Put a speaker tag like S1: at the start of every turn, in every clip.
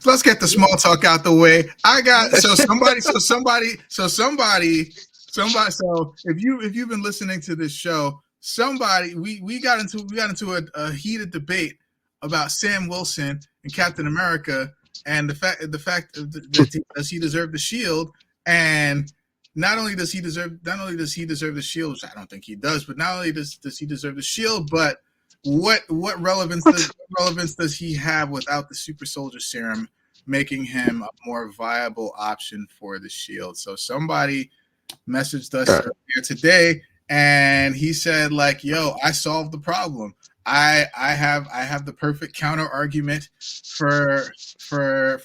S1: let's get the small talk out the way. I got so somebody. So if you've been listening to this show, somebody we got into a heated debate about Sam Wilson and Captain America and the fact that does he deserve the shield, and not only does he deserve the shield, which I don't think he does, but not only does he deserve the shield, but what relevance does he have without the super soldier serum, making him a more viable option for the shield? So somebody messaged us earlier today, and he said, like, yo, I solved the problem. I have the perfect counter argument for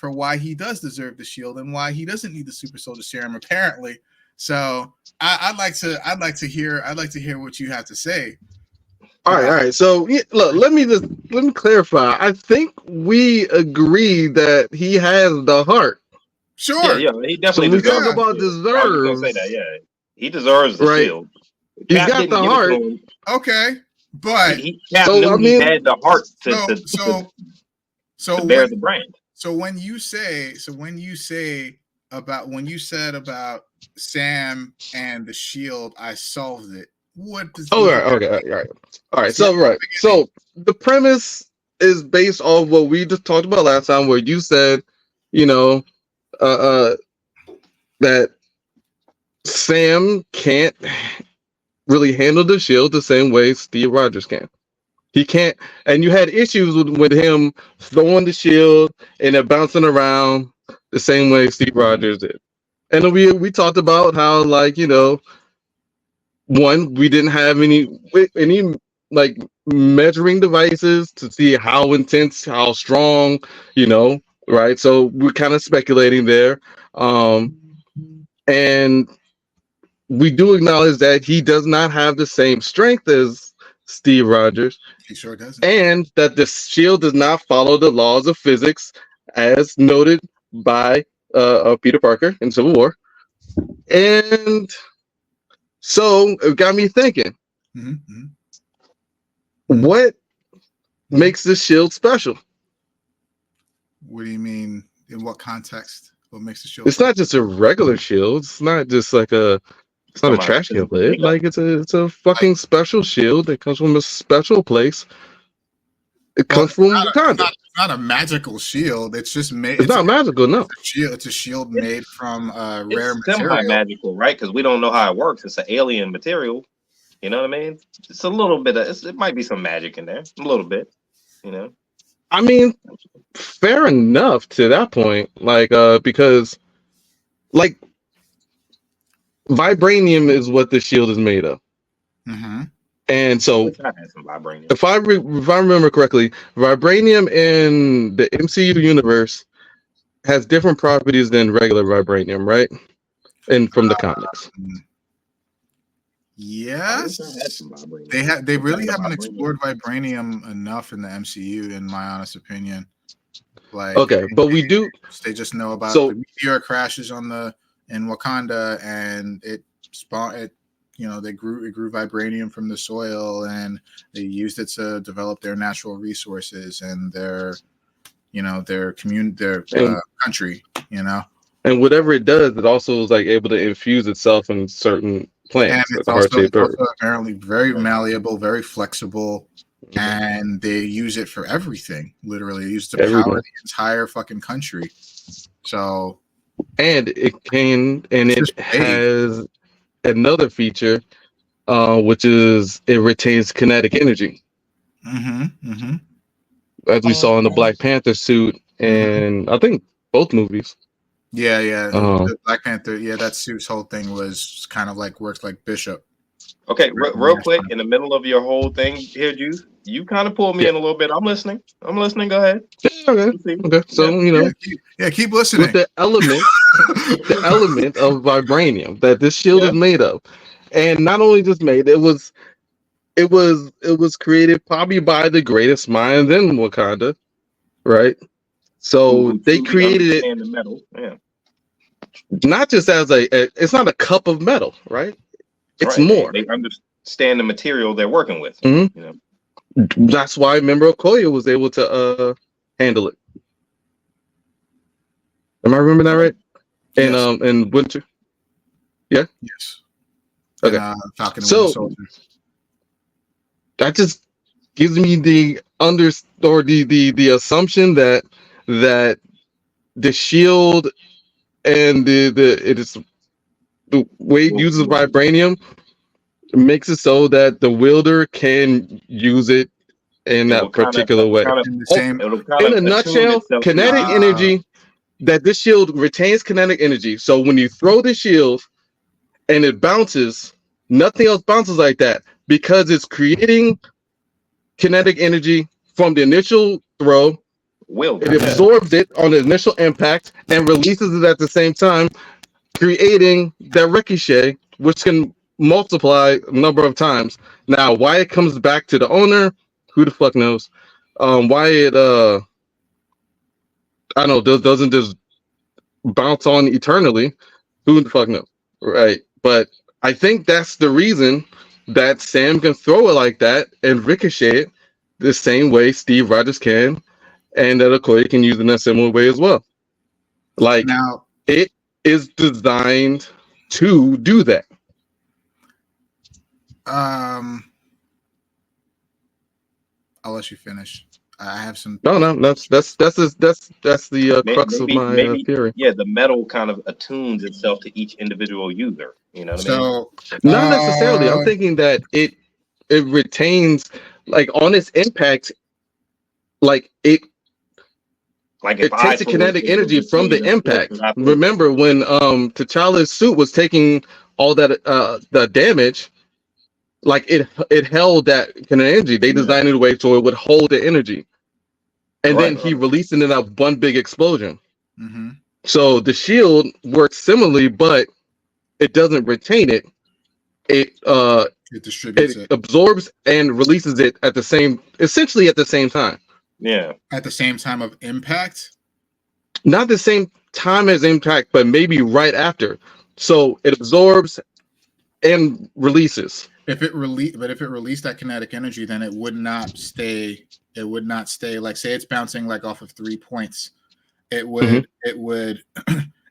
S1: why he does deserve the shield and why he doesn't need the super soldier serum, apparently. So I'd like to hear what you have to say.
S2: All right. So look, let me clarify. I think we agree that he has the heart.
S1: Sure.
S3: Yeah, he definitely.
S2: So we talk about deserves.
S3: I was gonna say that. Yeah, he deserves the shield.
S2: He's got the heart.
S1: Okay, but
S3: he had the heart to bear the brand.
S1: So when you said about Sam and the shield, I solved it. What does
S2: all right. So the premise is based off what we just talked about last time, where you said, that Sam can't really handle the shield the same way Steve Rogers can. He can't, and you had issues with him throwing the shield and it bouncing around the same way Steve Rogers did. And we talked about how, like, one, we didn't have any like measuring devices to see how intense, how strong, right? So we're kind of speculating there. And we do acknowledge that he does not have the same strength as Steve Rogers.
S1: He sure doesn't.
S2: And that the shield does not follow the laws of physics as noted by Peter Parker in Civil War. And so it got me thinking, what makes this shield special?
S1: What do you mean? In what context? What makes the shield?
S2: It's not just a regular shield. It's not just like it's not a trash can lid. Like it's a fucking special shield that comes from a special place. It comes from Wakanda.
S1: It's not a magical shield. It's just made.
S2: It's not magical, no.
S1: It's a shield made from rare material.
S3: Semi-magical, right? Because we don't know how it works. It's an alien material. You know what I mean? It's a little bit of. It might be some magic in there, a little bit.
S2: I mean, fair enough to that point. Like, because, like, vibranium is what the shield is made of. And so, if I remember correctly, vibranium in the MCU universe has different properties than regular vibranium, right? And from the comics.
S1: Yes, they really haven't explored vibranium enough in the MCU, in my honest opinion. Like,
S2: okay, but we do.
S1: They just know about the meteor crashes in Wakanda, and it spawned it. It grew vibranium from the soil, and they used it to develop their natural resources and their country.
S2: And whatever it does, it also is like able to infuse itself in certain plants.
S1: And it's also apparently very malleable, very flexible, and they use it for everything. Literally, they use it to power the entire fucking country. So,
S2: and it has another feature, which is it retains kinetic energy. As we saw in the Black Panther suit, and I think both movies.
S1: Yeah. The Black Panther, that suit's whole thing was kind of like works like Bishop.
S3: Okay, real quick, in the middle of your whole thing here, Juice, you kind of pulled me in a little bit. I'm listening. Go ahead.
S2: Okay. So
S1: keep listening.
S2: With the element of vibranium that this shield is made of, and not only just made, it was created probably by the greatest minds in Wakanda, right? So they created it.
S3: The metal. Yeah.
S2: Not just as it's not a cup of metal, right? It's more.
S3: They understand the material they're working with.
S2: That's why, remember, Okoye was able to handle it. Am I remembering that right? And
S1: Yes.
S2: in Winter. Yeah.
S1: Yes.
S2: Okay.
S1: And, Falcon and Winter
S2: So
S1: Soldier.
S2: that just gives me the the assumption that the shield and the way it uses vibranium makes it so that the wielder can use it in
S3: It will
S2: that
S3: kind of,
S2: particular way.
S1: In the
S2: Oh,
S1: same.
S3: it'll kind
S2: in
S3: of
S2: a
S3: attune
S2: nutshell,
S3: itself to
S2: kinetic
S3: your
S2: energy, that this shield retains kinetic energy. So when you throw the shield and it bounces, nothing else bounces like that because it's creating kinetic energy from the initial throw.
S3: will.
S2: It absorbs it on the initial impact and releases it at the same time, creating that ricochet, which can multiply a number of times. Now, why it comes back to the owner, who the fuck knows? Why it I don't know, doesn't just bounce on eternally? Who the fuck knows, right? But I think that's the reason that Sam can throw it like that and ricochet it the same way Steve Rogers can, and that Okoye can use it in a similar way as well. Like
S1: Now,
S2: it is designed to do that.
S1: I'll let you finish. I have some.
S2: No, that's the crux of my
S3: maybe,
S2: theory.
S3: yeah, the metal kind of attunes itself to each individual user. You know what I mean?
S1: So,
S2: Not necessarily. I'm thinking that it retains, like, on its impact, like
S3: Like
S2: it
S3: if I
S2: takes the
S3: throw it,
S2: kinetic
S3: it will
S2: energy from
S3: retain
S2: the
S3: the force
S2: impact.
S3: that I put into it.
S2: Remember when T'Challa's suit was taking all that the damage, like it held that kinetic energy. They
S3: Yeah.
S2: designed it a way so it would hold the energy, and then
S3: Right.
S2: he released it in that one big explosion.
S1: mm-hmm.
S2: So the shield works similarly, but it doesn't retain it.
S1: It distributes
S2: It
S1: it
S2: absorbs and releases it at the same, essentially at the same time.
S3: Yeah.
S1: at the same time of impact.
S2: Not the same time as impact, but maybe right after. So it absorbs and releases.
S1: If it released that kinetic energy, then it would not stay. It would not stay. Like, say it's bouncing like off of 3 points. It would. It would.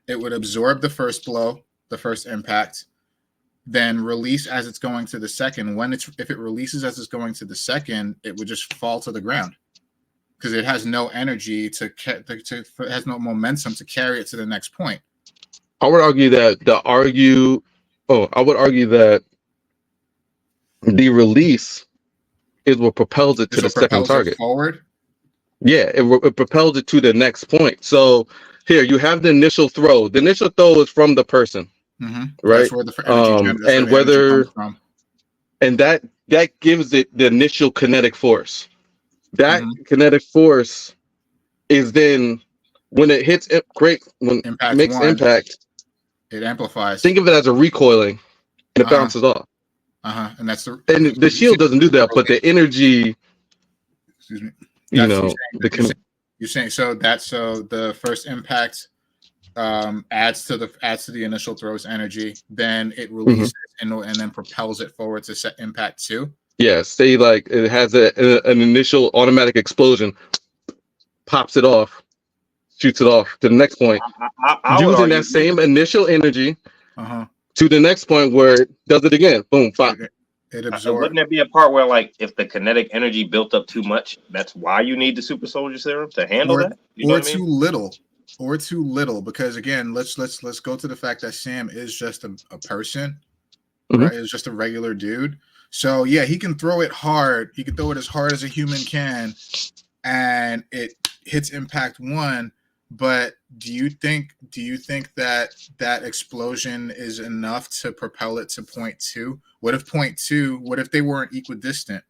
S1: It would absorb the first blow, the first impact, then release as it's going to the second. If it releases as it's going to the second, it would just fall to the ground because it has no energy it has no momentum to carry it to the next point.
S2: I would argue that I would argue that the release is what propels it to the second target.
S1: Forward.
S2: Yeah, it propels it to the next point. So here you have the initial throw. The initial throw is from the person,
S1: mm-hmm.
S2: right?
S1: That's where the energy,
S2: and whether
S1: comes from.
S2: And that gives it the initial kinetic force. That kinetic force is then when it hits impact,
S1: it amplifies.
S2: Think of it as a recoiling, and it bounces off.
S1: And that's
S2: and the shield doesn't do that, but the energy.
S1: Excuse me.
S2: You're
S1: saying so the first impact adds to the initial throw's energy, then it releases and then propels it forward to set impact 2.
S2: Yeah, say like it has an initial automatic explosion, pops it off, shoots it off to the next point, using that same initial energy to the next point where it does it again. Boom, pop.
S1: It absorbs.
S3: Wouldn't there be a part where, like, if the kinetic energy built up too much, that's why you need the super soldier serum to handle that? You know
S1: or
S3: what I mean?
S1: too little, because again, let's go to the fact that Sam is just a person, right? It's just a regular dude. So yeah, he can throw it hard. He can throw it as hard as a human can, and it hits impact 1. But do you think that explosion is enough to propel it to point 2? What if they weren't equidistant,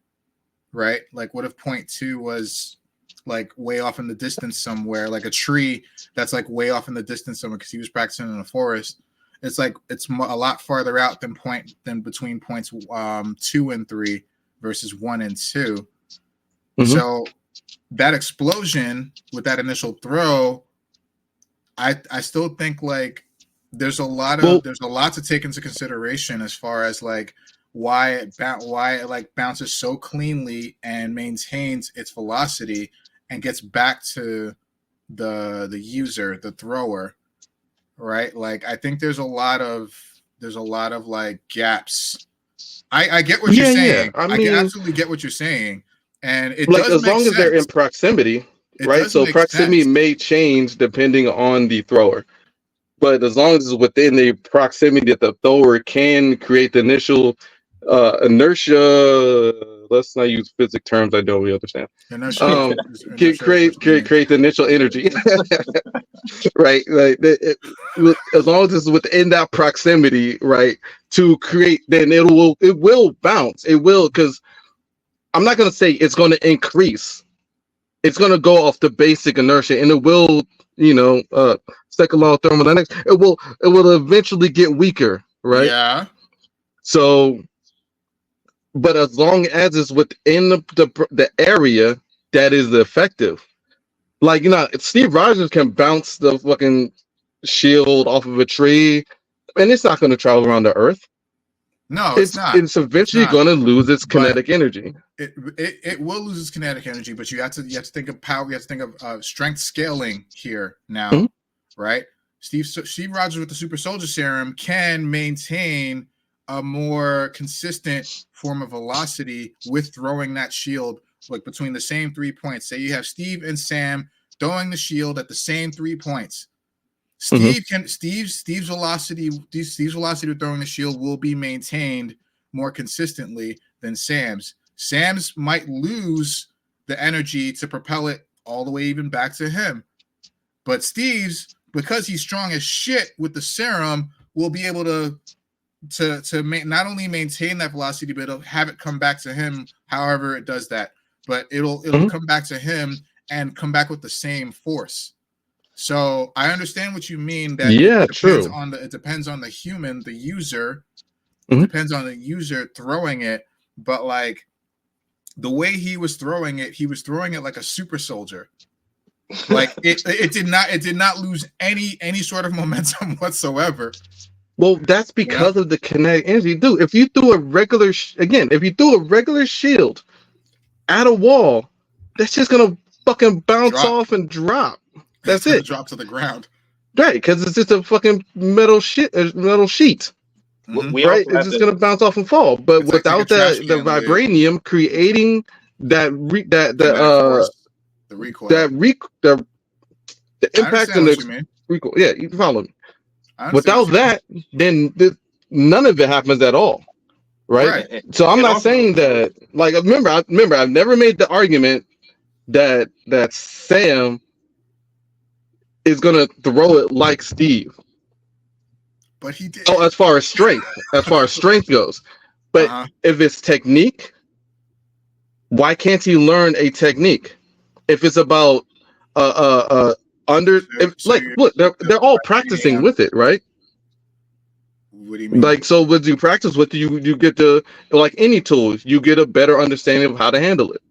S1: right? Like, what if point 2 was like way off in the distance somewhere, like a tree that's like way off in the distance somewhere because he was practicing in a forest? It's like it's a lot farther out than between points 2 and 3 versus 1 and 2. So that explosion with that initial throw, I still think like there's a lot to take into consideration as far as like why it like bounces so cleanly and maintains its velocity and gets back to the user, the thrower, right? Like I think there's a lot of like gaps. I get what you're
S2: Yeah.
S1: saying.
S2: I
S1: I
S2: mean,
S1: absolutely get what you're saying, and it
S2: like
S1: does
S2: as
S1: make
S2: long as they're in
S1: sense.
S2: proximity,
S1: It
S2: right?
S1: does
S2: So
S1: make
S2: proximity
S1: sense.
S2: may change depending on the thrower, but as long as it's within the proximity that the thrower can create the initial inertia. Let's not use physics terms I don't really understand.
S1: Inertia, inertia is
S2: Create
S1: what you mean.
S2: create the initial energy, right? Like as long as it's within that proximity, right? To create, then it will bounce. It will, because I'm not gonna say it's gonna increase. It's gonna go off the basic inertia, and it will, second law of thermodynamics. It will eventually get weaker, right?
S1: Yeah,
S2: So, but as long as it's within the area that is effective, like Steve Rogers can bounce the fucking shield off of a tree, and it's not going to travel around the Earth.
S1: no, it's not.
S2: It's
S1: It's
S2: eventually
S1: not.
S2: going to lose its
S1: But
S2: kinetic energy.
S1: it will lose its kinetic energy. But you have to think of power. You have to think of strength scaling here
S2: Mhm.
S1: now, right? Steve Rogers with the super soldier serum can maintain a more consistent form of velocity with throwing that shield like between the same 3 points. Say you have Steve and Sam throwing the shield at the same 3 points.
S2: Mhm.
S1: Steve's velocity with throwing the shield will be maintained more consistently than Sam's. Sam's might lose the energy to propel it all the way even back to him. But Steve's, because he's strong as shit with the serum, will be able to not only maintain that velocity, but it'll have it come back to him. However, it does that, but it'll
S2: Mhm.
S1: come back to him and come back with the same force. So I understand what you mean that
S2: Yeah, true.
S1: it depends on the human, the user. It
S2: Mhm.
S1: depends on the user throwing it, but like the way he was throwing it like a super soldier. Like it did not lose any sort of momentum whatsoever.
S2: Well, that's
S1: Yeah,
S2: because of the kinetic energy, dude. If you threw a regular if you threw a regular shield at a wall, that's just gonna fucking bounce
S1: drop.
S2: off and drop.
S1: It's
S2: That's
S1: gonna
S2: it.
S1: drop to the ground.
S2: Right, because it's just a fucking metal sheet,
S1: Mm-hmm.
S3: We
S2: right?
S3: also
S2: It's
S3: have
S2: just
S3: to.
S2: gonna bounce off and fall. But
S1: It's like a
S2: without
S1: trash
S2: the
S1: can lid.
S2: vibranium creating that
S1: Kinetic force, the recoil.
S2: the
S1: I
S2: impact
S1: understand
S2: and
S1: what
S2: the
S1: you mean.
S2: recoil. Yeah, you can follow me.
S1: I understand
S2: Without
S1: what you mean.
S2: that, then none of it happens at all, right?
S1: Right.
S3: And,
S2: So I'm
S3: and
S2: not
S3: also,
S2: saying that. Like, remember, I've never made the argument that Sam is gonna throw it like Steve.
S1: But he did.
S2: Oh, as far as strength goes. But
S1: Uh-huh.
S2: if it's technique, why can't he learn a technique? If it's about
S1: So you're
S2: look, they're all practicing
S1: vibranium.
S2: with it, right?
S1: What do you mean?
S2: Like, so with you practice with you get to, like any tools, you get a better understanding of how to handle it.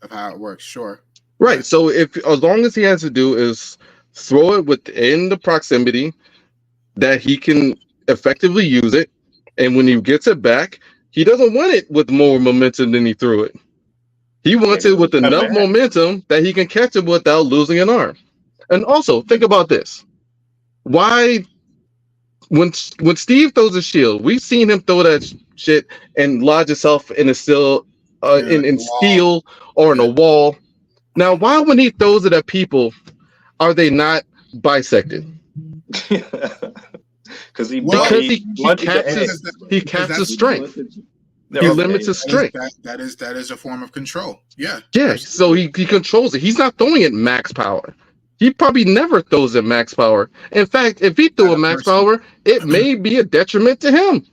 S1: Of how it works? Sure.
S2: Right.
S1: Yeah.
S2: So if as long as he has to do is throw it within the proximity that he can effectively use it, and when he gets it back, he doesn't want it with more momentum than he threw it. He
S3: yeah,
S2: wants it
S3: because
S2: with
S3: it's coming
S2: enough
S3: back.
S2: momentum that he can catch it without losing an arm. And also, think about this: why, when Steve throws a shield, we've seen him throw that shit and lodge itself in a steel,
S1: Yeah.
S2: in
S1: Wall.
S2: steel or in
S1: Yeah.
S2: a wall. Now, why when he throws it at people, are they not bisected?
S3: Because he
S1: Well,
S2: Because
S3: bloody
S2: he
S3: blunted the
S2: caps
S3: edge.
S1: because
S2: his
S1: that's
S3: He
S2: strength.
S3: blunted.
S2: He
S1: because
S3: Okay,
S2: limits his
S3: yeah.
S2: strength.
S1: that is a form of control. Yeah.
S2: Yeah, so
S1: Absolutely.
S2: he controls it. He's not throwing it max power. He probably never throws it max power. In fact, if he threw
S1: Not
S2: a
S1: a
S2: max
S1: person.
S2: power, it may be a detriment to him.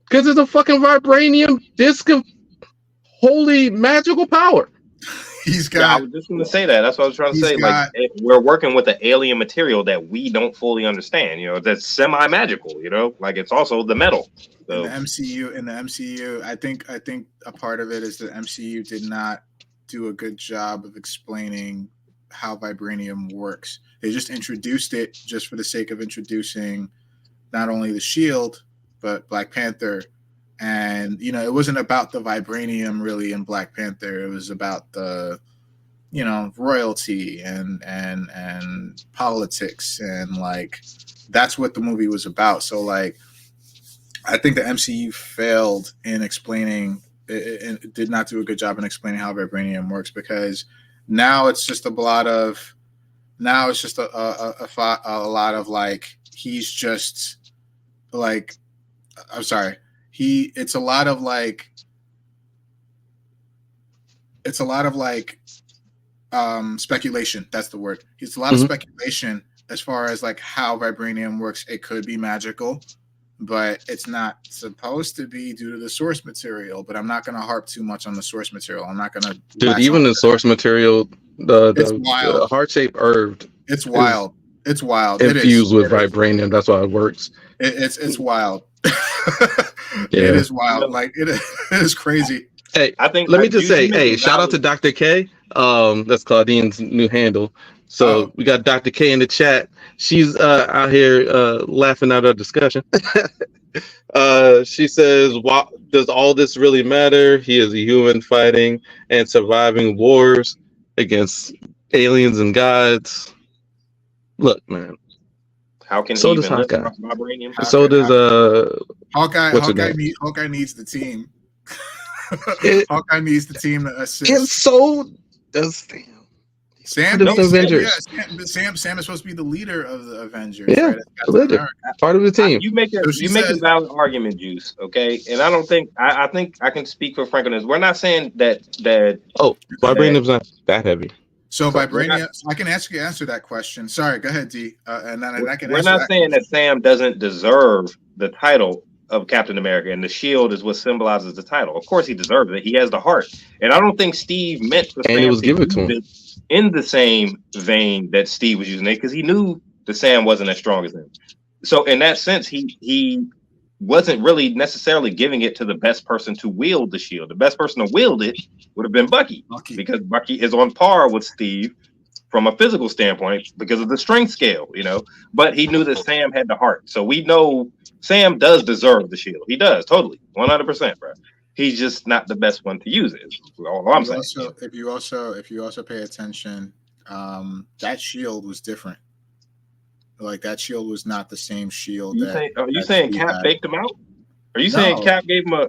S2: Because it's a fucking vibranium disc of holy magical power.
S1: He's
S3: Yeah, I
S1: got
S3: was just going to say that. That's what I was trying to
S1: he's
S3: say. Like,
S1: got
S3: we're working with an alien material that we don't fully understand. That's semi-magical. Like it's also the metal.
S1: in the
S3: So
S1: MCU, I think a part of it is that MCU did not do a good job of explaining how vibranium works. They just introduced it just for the sake of introducing not only the Shield but Black Panther. And it wasn't about the vibranium really in Black Panther. It was about the royalty and politics, and like that's what the movie was about. So like I think the MCU failed in explaining it did not do a good job in explaining how vibranium works, because now it's just a lot of lot of like he's just like I'm sorry it's a lot of like speculation. That's the word. It's a lot of speculation as far as like how vibranium works. It could be magical, but it's not supposed to be due to the source material. But I'm not going to harp too much on the source material. I'm not going to.
S2: Dude, even the source material,
S1: it's wild.
S2: The heart-shaped herb.
S1: It's wild. It's wild.
S2: Infused with vibranium. That's why it works.
S1: It's wild.
S2: Yeah.
S1: It is wild. Like it is crazy.
S2: Hey, let me just say, hey, shout out to Dr. K. That's Claudine's new handle. So we got Dr. K in the chat. She's out here laughing at our discussion. She says, does all this really matter? He is a human fighting and surviving wars against aliens and gods. Look, man.
S3: How can
S2: so
S3: he
S2: does
S3: even
S2: Hawkeye.
S3: Vibranium?
S2: So does
S1: Hawkeye needs the team. Hawkeye needs the team to assist.
S2: And so does Sam.
S1: Sam is supposed to be the leader of the Avengers.
S2: Yeah,
S1: right?
S2: part of the team.
S3: You make a valid argument, Juice. Okay, and I don't think I think I can speak for Frank on this. We're not saying that.
S2: Vibranium's not that heavy.
S1: So vibranium. I can answer that question. Sorry, go ahead, D. And then I can.
S3: We're not saying that Sam doesn't deserve the title of Captain America, and the shield is what symbolizes the title. Of course, he deserves it. He has the heart, and I don't think Steve meant for Sam
S2: it was given to him
S3: in the same vein that Steve was using it, because he knew that Sam wasn't as strong as him. So in that sense, he wasn't really necessarily giving it to the best person to wield the shield. The best person to wield it would have been Bucky, because Bucky is on par with Steve from a physical standpoint because of the strength scale, But he knew that Sam had the heart, so we know Sam does deserve the shield. He does, totally, 100%, bro. He's just not the best one to use it. All I'm saying.
S1: If you also pay attention, that shield was different. Like that shield was not the same shield.
S3: Are you saying Cap baked him out? Are you saying Cap gave him a?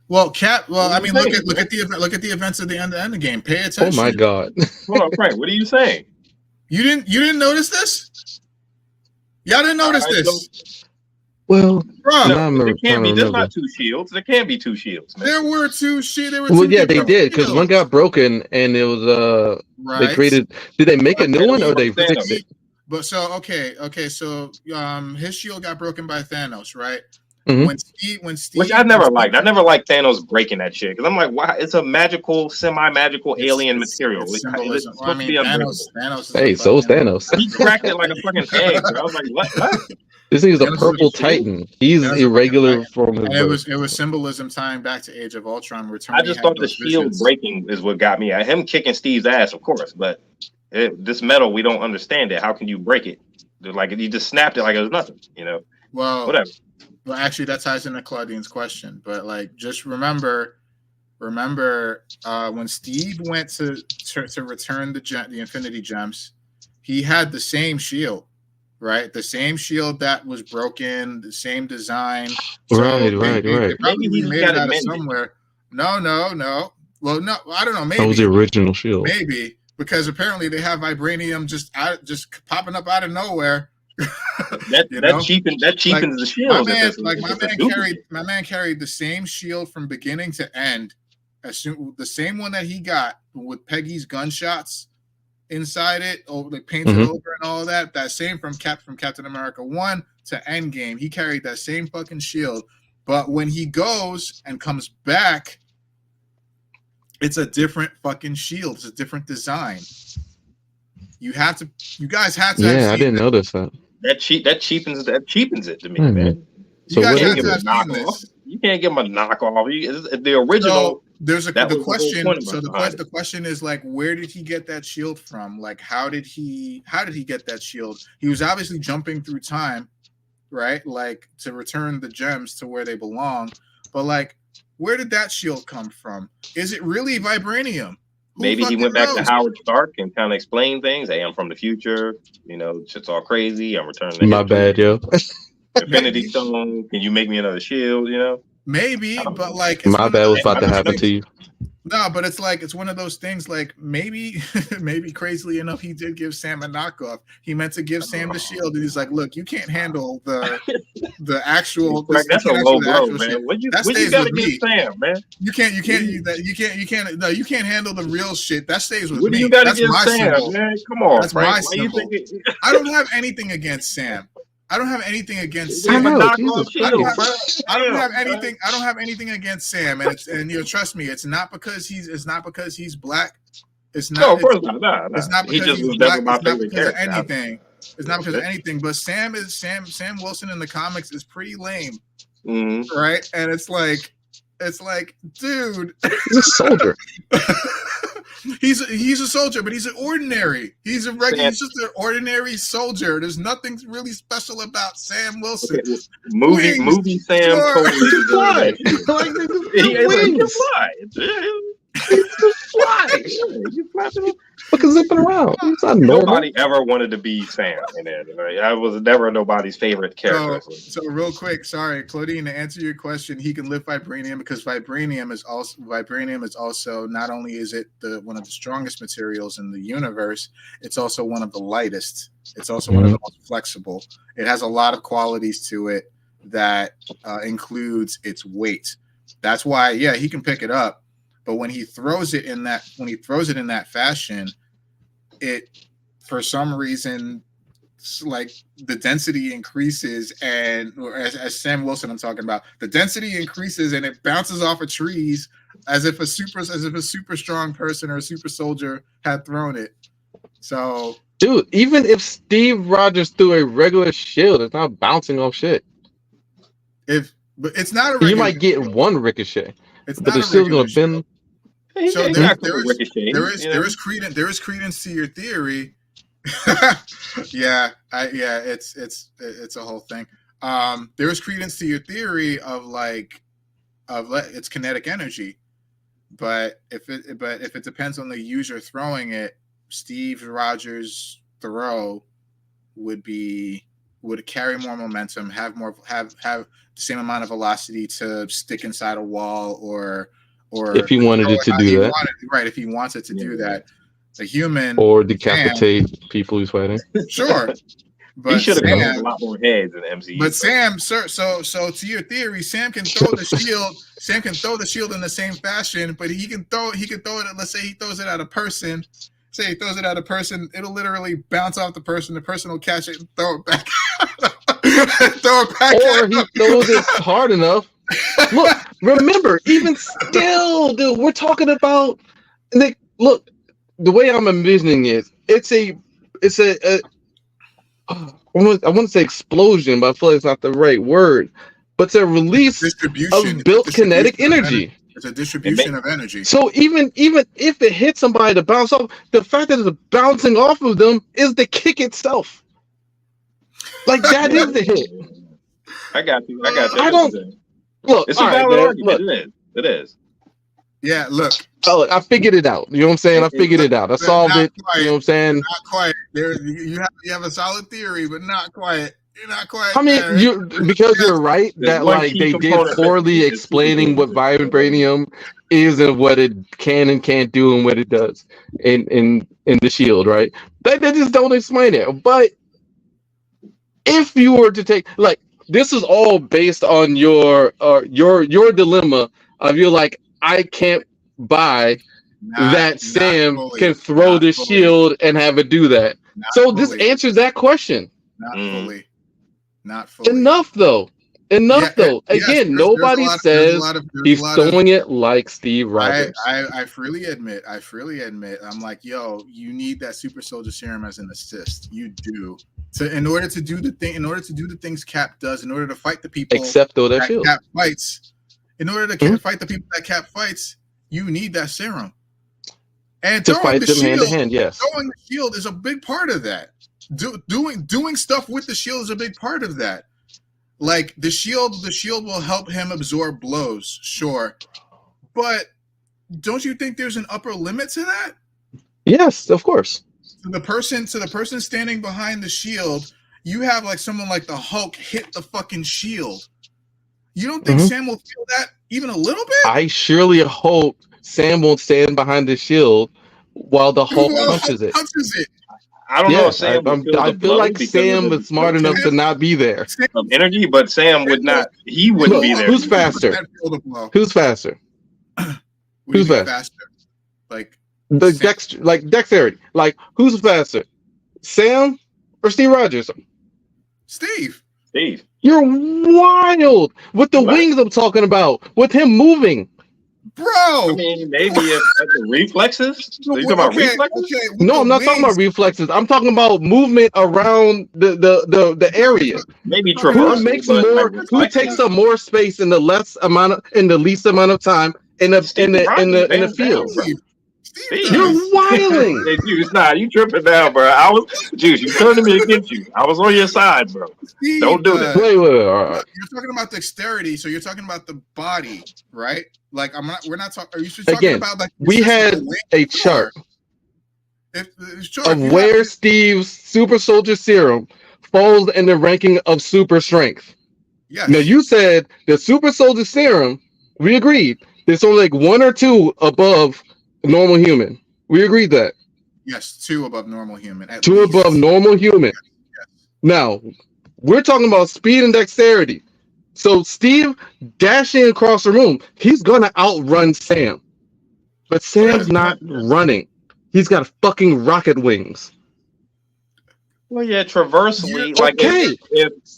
S1: Well, Cap. Well, I mean, look at the events of the end of the game. Pay attention.
S2: Oh my God!
S3: Hold on, Frank. What are you saying?
S1: You didn't notice this? Y'all didn't notice this?
S2: Well,
S3: there can't be. There's not two shields. There can't be two shields. Man.
S1: There were two shields.
S2: Well, yeah, they did, because one got broken, and it was
S1: right.
S2: They created. Did they make a new one, or they fixed it?
S1: But so okay. So his shield got broken by Thanos, right?
S2: Mm-hmm.
S1: When Steve,
S3: which I never liked. I never liked Thanos breaking that shit, because I'm like, why? It's a magical, semi-magical alien material. It's supposed to be unbreakable.
S2: Hey, so is Thanos.
S3: He cracked it like a fucking egg. Bro. I was like, what?
S2: This thing is a purple Titan. He's irregular from his birth.
S1: It was symbolism tying back to Age of Ultron.
S3: I just thought the shield breaking is what got me. Him kicking Steve's ass, of course, but this metal, we don't understand it. How can you break it? Like, you just snapped it like it was nothing,
S1: Well,
S3: whatever.
S1: Well, actually, that ties into Claudine's question. But like, just remember when Steve went to return the Infinity Gems, he had the same shield, right? The same shield that was broken, the same design.
S2: Right.
S1: They probably made it out of somewhere. No. Well, no, I don't know. Maybe
S2: that was the original shield.
S1: Maybe, because apparently they have vibranium just popping up out of nowhere.
S3: that cheapens the shield.
S1: My man carried the same shield from beginning to end. The same one that he got with Peggy's gunshots inside it, like painted over and all that. That same from Captain America 1 to Endgame. He carried that same fucking shield. But when he goes and comes back, it's a different fucking shield. It's a different design. You guys have to.
S2: Yeah, I didn't notice that.
S3: That cheapens it to me, man.
S2: So
S3: you can't give him a knockoff. You can't give him a knockoff. The original.
S1: So the question. So the question is, like, where did he get that shield from? Like, how did he get that shield? He was obviously jumping through time, right? Like, to return the gems to where they belong. But like, where did that shield come from? Is it really vibranium?
S3: Maybe he
S1: fucking
S3: went back to
S1: knows?
S3: Howard Stark and kind of explained things. Hey, I'm from the future. You know, shit's all crazy. I'm returning to
S2: My
S3: history.
S2: bad, yo.
S3: Infinity
S1: Maybe,
S3: Stone. Can you make me another shield? You know. I
S1: maybe,
S3: don't
S1: but
S3: know.
S1: like it's
S2: My
S1: one of
S2: bad was
S1: those,
S2: about
S1: one
S2: to
S1: of those
S2: happen to
S1: things.
S2: you.
S1: No, but it's like it's one of those things. Like maybe, maybe crazily enough, he did give Sam a knockoff. He meant to give Sam the shield, and he's like, "Look, you can't handle the actual.
S3: Like,
S1: You
S3: that's a
S1: can't
S3: low
S1: handle the
S3: blow,
S1: actual
S3: man.
S1: shit.
S3: What you
S1: That
S3: what you
S1: stays
S3: got
S1: with
S3: against
S1: me.
S3: Sam, man?
S1: You can't. No, you can't handle the real shit. That stays with
S3: What do you
S1: me.
S3: got
S1: That's
S3: against
S1: my
S3: Sam,
S1: symbol.
S3: man? Come on,
S1: That's
S3: Frank.
S1: my
S3: Why you think
S1: symbol. I don't have anything against Sam. I don't have anything against
S3: give
S2: I
S3: him a
S1: Sam.
S2: know,
S3: knockoff
S2: Jesus
S3: shield,
S2: Christ.
S3: bro?
S1: I don't have
S3: Damn, man.
S1: anything. I don't have anything against Sam, and trust me, it's not because he's black. It's
S3: No,
S1: not.
S3: of course not. Nah, nah.
S1: It's not
S3: He
S1: because
S3: just
S1: he's
S3: was never
S1: black.
S3: my
S1: It's not
S3: favorite
S1: because of
S3: character.
S1: anything. It's not because of anything. But Sam Wilson in the comics is pretty lame,
S3: Mm-hmm.
S1: right? And it's like, dude,
S2: He's a soldier.
S1: he's a soldier, but he's an ordinary. He's just an ordinary soldier. There's nothing really special about Sam Wilson.
S3: Okay, well, movie Sam
S1: sure.
S3: totally
S2: He can
S3: deserved
S2: fly.
S3: that shield.
S2: Like, nigga,
S3: He can
S2: wings.
S3: fly.
S2: He can fly.
S3: You flapping him.
S2: Fucking zipping around. He's not normal.
S3: Nobody ever wanted to be Sam in there. Right? I was never nobody's favorite character.
S1: So real quick, sorry, Claudine, to answer your question, he can lift vibranium because vibranium is also not only is it one of the strongest materials in the universe, it's also one of the lightest. It's also one of the most flexible. It has a lot of qualities to it that includes its weight. That's why, yeah, he can pick it up, but when he throws it in that fashion, it for some reason, like the density increases, and as Sam Wilson I'm talking about, the density increases and it bounces off of trees as if a super strong person or a super soldier had thrown it. So,
S2: dude, even if Steve Rogers threw a regular shield, it's not bouncing off shit.
S1: But it's not a regular
S2: You might get
S1: shield.
S2: one ricochet,
S1: It's
S2: but
S1: not
S2: the shield's gonna bend.
S1: So
S3: there
S1: is credence to your theory. It's a whole thing. There is credence to your theory of it's kinetic energy, but if it depends on the user throwing it, Steve Rogers' throw would carry more momentum, have the same amount of velocity to stick inside a wall or
S2: if he wanted it to do that,
S1: if he wants it to do that, the human
S2: or decapitate people he's fighting.
S1: Sure, but
S3: he should have cut a lot more heads in the MCU.
S1: But Sam, sir, so to your theory, Sam can throw the shield. Sam can throw the shield in the same fashion, but he can throw it. Let's say he throws it at a person. Say he throws it at a person, it'll literally bounce off the person. The person will catch it and throw it back.
S2: Or he throws it hard enough. Look, remember, even still, dude, we're talking about. Look, the way I'm envisioning it, I want to say explosion, but I feel like it's not the right word. But it's a release of built kinetic energy.
S1: It's a distribution of energy.
S2: So even if it hits somebody to bounce off, the fact that it's bouncing off of them is the kick itself. Like that is the hit.
S3: I got you.
S2: I don't look.
S3: It's a valid argument. It is.
S1: Yeah, look.
S2: Oh, I figured it out. You know what I'm saying? I figured it out. I solved it. You know what I'm saying?
S1: Not quite. You have a solid theory, but not quite. You're not quite.
S2: I mean, because you're right that like they did poorly explaining what vibranium is and what it can and can't do and what it does in the shield, right? They just don't explain it. But if you were to take like this is all based on your dilemma of you're like I can't buy that Sam can throw the shield and have it do that. So this answers that question.
S1: Not fully.
S2: Enough though. Again, nobody says he's throwing it like Steve Rogers.
S1: I freely admit. I'm like, yo, you need that super soldier serum as an assist. You do. In order to do the things Cap does, in order to fight the people
S2: except though that shield.
S1: Cap fights. In order to fight the people that Cap fights, you need that serum. And
S2: to fight them hand to hand, yes.
S1: Throwing the shield is a big part of that. Doing stuff with the shield is a big part of that. Like the shield will help him absorb blows, sure, but don't you think there's an upper limit to that?
S2: Yes, of course.
S1: To the person standing behind the shield, you have like someone like the Hulk hit the fucking shield. You don't think Sam will feel that even a little bit?
S2: I surely hope Sam won't stand behind the shield while the Hulk punches it.
S3: I don't know if Sam
S2: I feel like Sam is smart enough to not be there.
S3: Of energy, but Sam would not. He wouldn't be there.
S2: Who's faster? Who's faster? Who's faster?
S1: Like
S2: the dexterity. Like who's faster? Sam or Steve Rogers?
S1: Steve.
S2: You're wild with the wings I'm talking about. With him moving.
S1: Bro,
S3: I mean, maybe if the reflexes. So you talking about reflexes?
S1: Okay,
S2: no, I'm not talking about reflexes. I'm talking about movement around the area.
S3: Maybe traversal.
S2: Who takes up more space in the least amount of time in the field?
S3: Steve.
S2: You're wilding.
S3: Hey, Juice, you tripping now, bro. Juice, you turning me against you. I was on your side, bro.
S1: Steve,
S3: don't do that.
S2: Wait, all right.
S1: You're talking about dexterity, so you're talking about the body, right? Like we're not talking. Are you talking
S2: Again,
S1: about like
S2: we had a chart of where Steve's super soldier serum falls in the ranking of super strength.
S1: Yes.
S2: Now you said the super soldier serum. We agreed. There's only like 1 or 2 above normal human. We agreed that.
S1: Yes, 2 above normal human.
S2: 2 above normal human.
S1: Yes.
S2: Now, we're talking about speed and dexterity. So Steve dashing across the room, he's gonna outrun Sam. But Sam's not running. He's got fucking rocket wings.
S3: Well, yeah, traversally.
S2: Yeah, okay.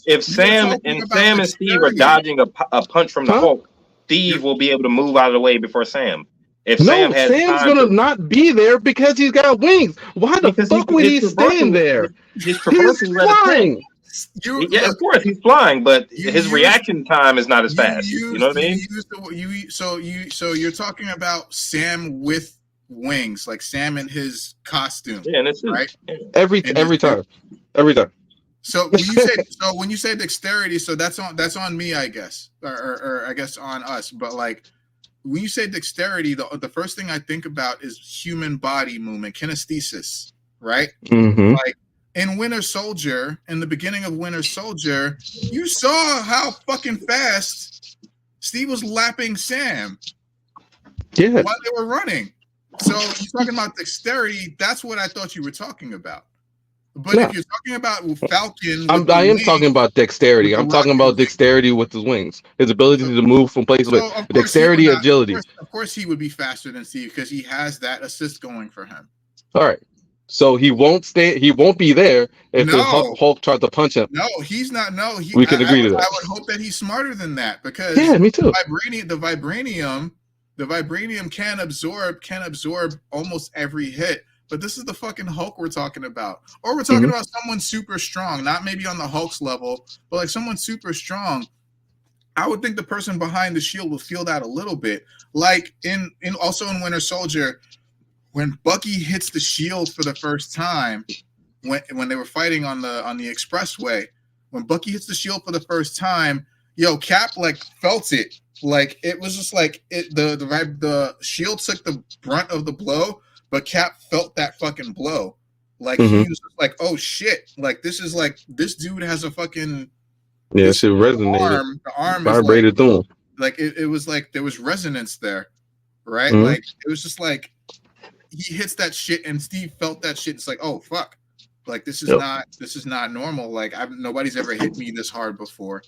S3: If Sam and Steve are dodging a punch from the Hulk, Steve will be able to move out of the way before Sam.
S2: Sam's gonna not be there because he's got wings. Why the fuck would he stand there?
S3: He's flying. Of course he's flying, but his reaction time is not as fast. You know what I mean?
S1: So you're talking about Sam with wings, like Sam in his costume.
S3: Yeah, and it's
S1: right
S2: every time.
S1: So when you say dexterity, so that's on me, I guess, or I guess on us. But like when you say dexterity, the first thing I think about is human body movement, kinesthesis, right?
S2: Mm-hmm.
S1: Like in Winter Soldier, in the beginning of Winter Soldier, you saw how fucking fast Steve was lapping Sam.
S2: Yeah.
S1: While they were running. So you're talking about dexterity. That's what I thought you were talking about. But if you're talking about Falcon,
S2: I am talking about dexterity. I'm talking about dexterity with his wings, his ability to move from place to place, dexterity, agility.
S1: Of course, he would be faster than Steve because he has that assist going for him.
S2: All right, so he won't stay. He won't be there if the Hulk tried to punch him.
S1: No, he's not. No,
S2: we can agree to that.
S1: I would hope that he's smarter than that because
S2: me too.
S1: The vibranium can absorb almost every hit. But this is the fucking Hulk we're talking about. Or we're talking about someone super strong, not maybe on the Hulk's level, but like someone super strong. I would think the person behind the shield will feel that a little bit. Like in Winter Soldier, when Bucky hits the shield for the first time, when they were fighting on the expressway, when Bucky hits the shield for the first time, Cap like felt it. Like it was just like the shield took the brunt of the blow. But Cap felt that fucking blow. Like he was just like, oh shit. Like this dude has a fucking
S2: shit resonated.
S1: The arm
S2: vibrated through him.
S1: Like it was like there was resonance there. Right?
S2: Mm-hmm.
S1: Like it was just like he hits that shit and Steve felt that shit. It's like, oh fuck. Like this is not normal. Like nobody's ever hit me this hard before.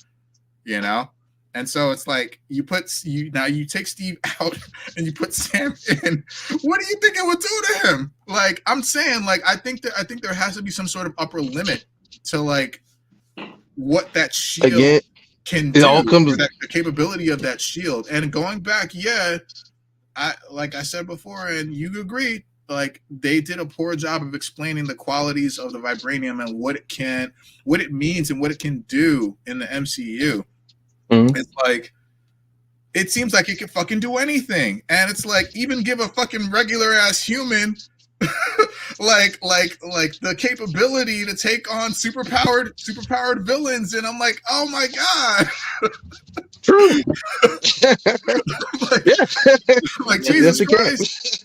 S1: You know? And so it's like you take Steve out and you put Sam in. What do you think it would do to him? Like I'm saying, like I think there has to be some sort of upper limit to like what that shield can do. The capability of that shield. And going back, like I said before, and you agree, like they did a poor job of explaining the qualities of the vibranium and what it means and what it can do in the MCU. It's like it seems like it can fucking do anything, and it's like even give a fucking regular ass human like the capability to take on superpowered villains, and I'm like, oh my god.
S2: True.
S1: Like,
S2: Yeah.
S1: like
S2: Yes,
S1: Jesus
S2: it can.
S1: Christ.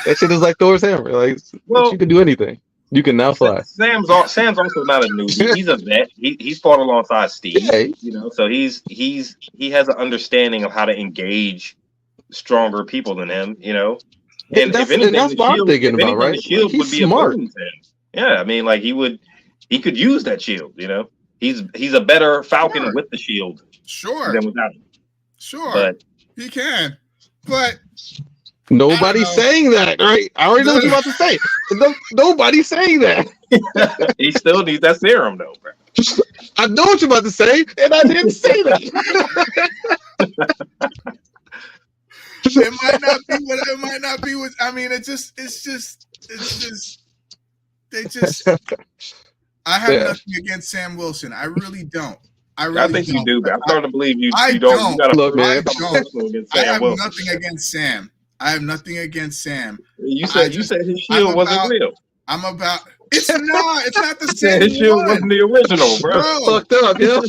S2: That shit is like Thor's hammer. Like,
S3: Well,
S2: you can do anything. You can now fly.
S3: Sam's also not a newbie. He's a vet. He's fought alongside Steve.
S2: Yeah.
S3: You know, so he has an understanding of how to engage stronger people than him. You know, and if anything,
S2: that's what I'm thinking about, right?
S3: the shield
S2: Like,
S3: would be
S2: he's
S3: a
S2: smart.
S3: boon to him. Yeah, I mean, like he could use that shield. You know, he's a better Falcon
S1: Sure.
S3: with the shield
S1: Sure.
S3: than without it.
S1: Sure.
S3: But
S1: He can. But
S2: Nobody's saying that, right? I already know what you're about to say. Nobody's saying that.
S3: he still needs that serum, though, bro.
S2: I know what you're about to say, and I didn't say that.
S1: it might not be what I mean. I have nothing against Sam Wilson. I really don't.
S3: I think you do, but I'm starting to believe you.
S1: I
S3: You don't. You got
S2: Look, man.
S1: I have nothing against Sam. I have nothing against Sam.
S3: You said his shield wasn't real.
S1: I'm about. It's not. It's not the same.
S3: His shield wasn't the original, bro.
S2: Fucked up, yo.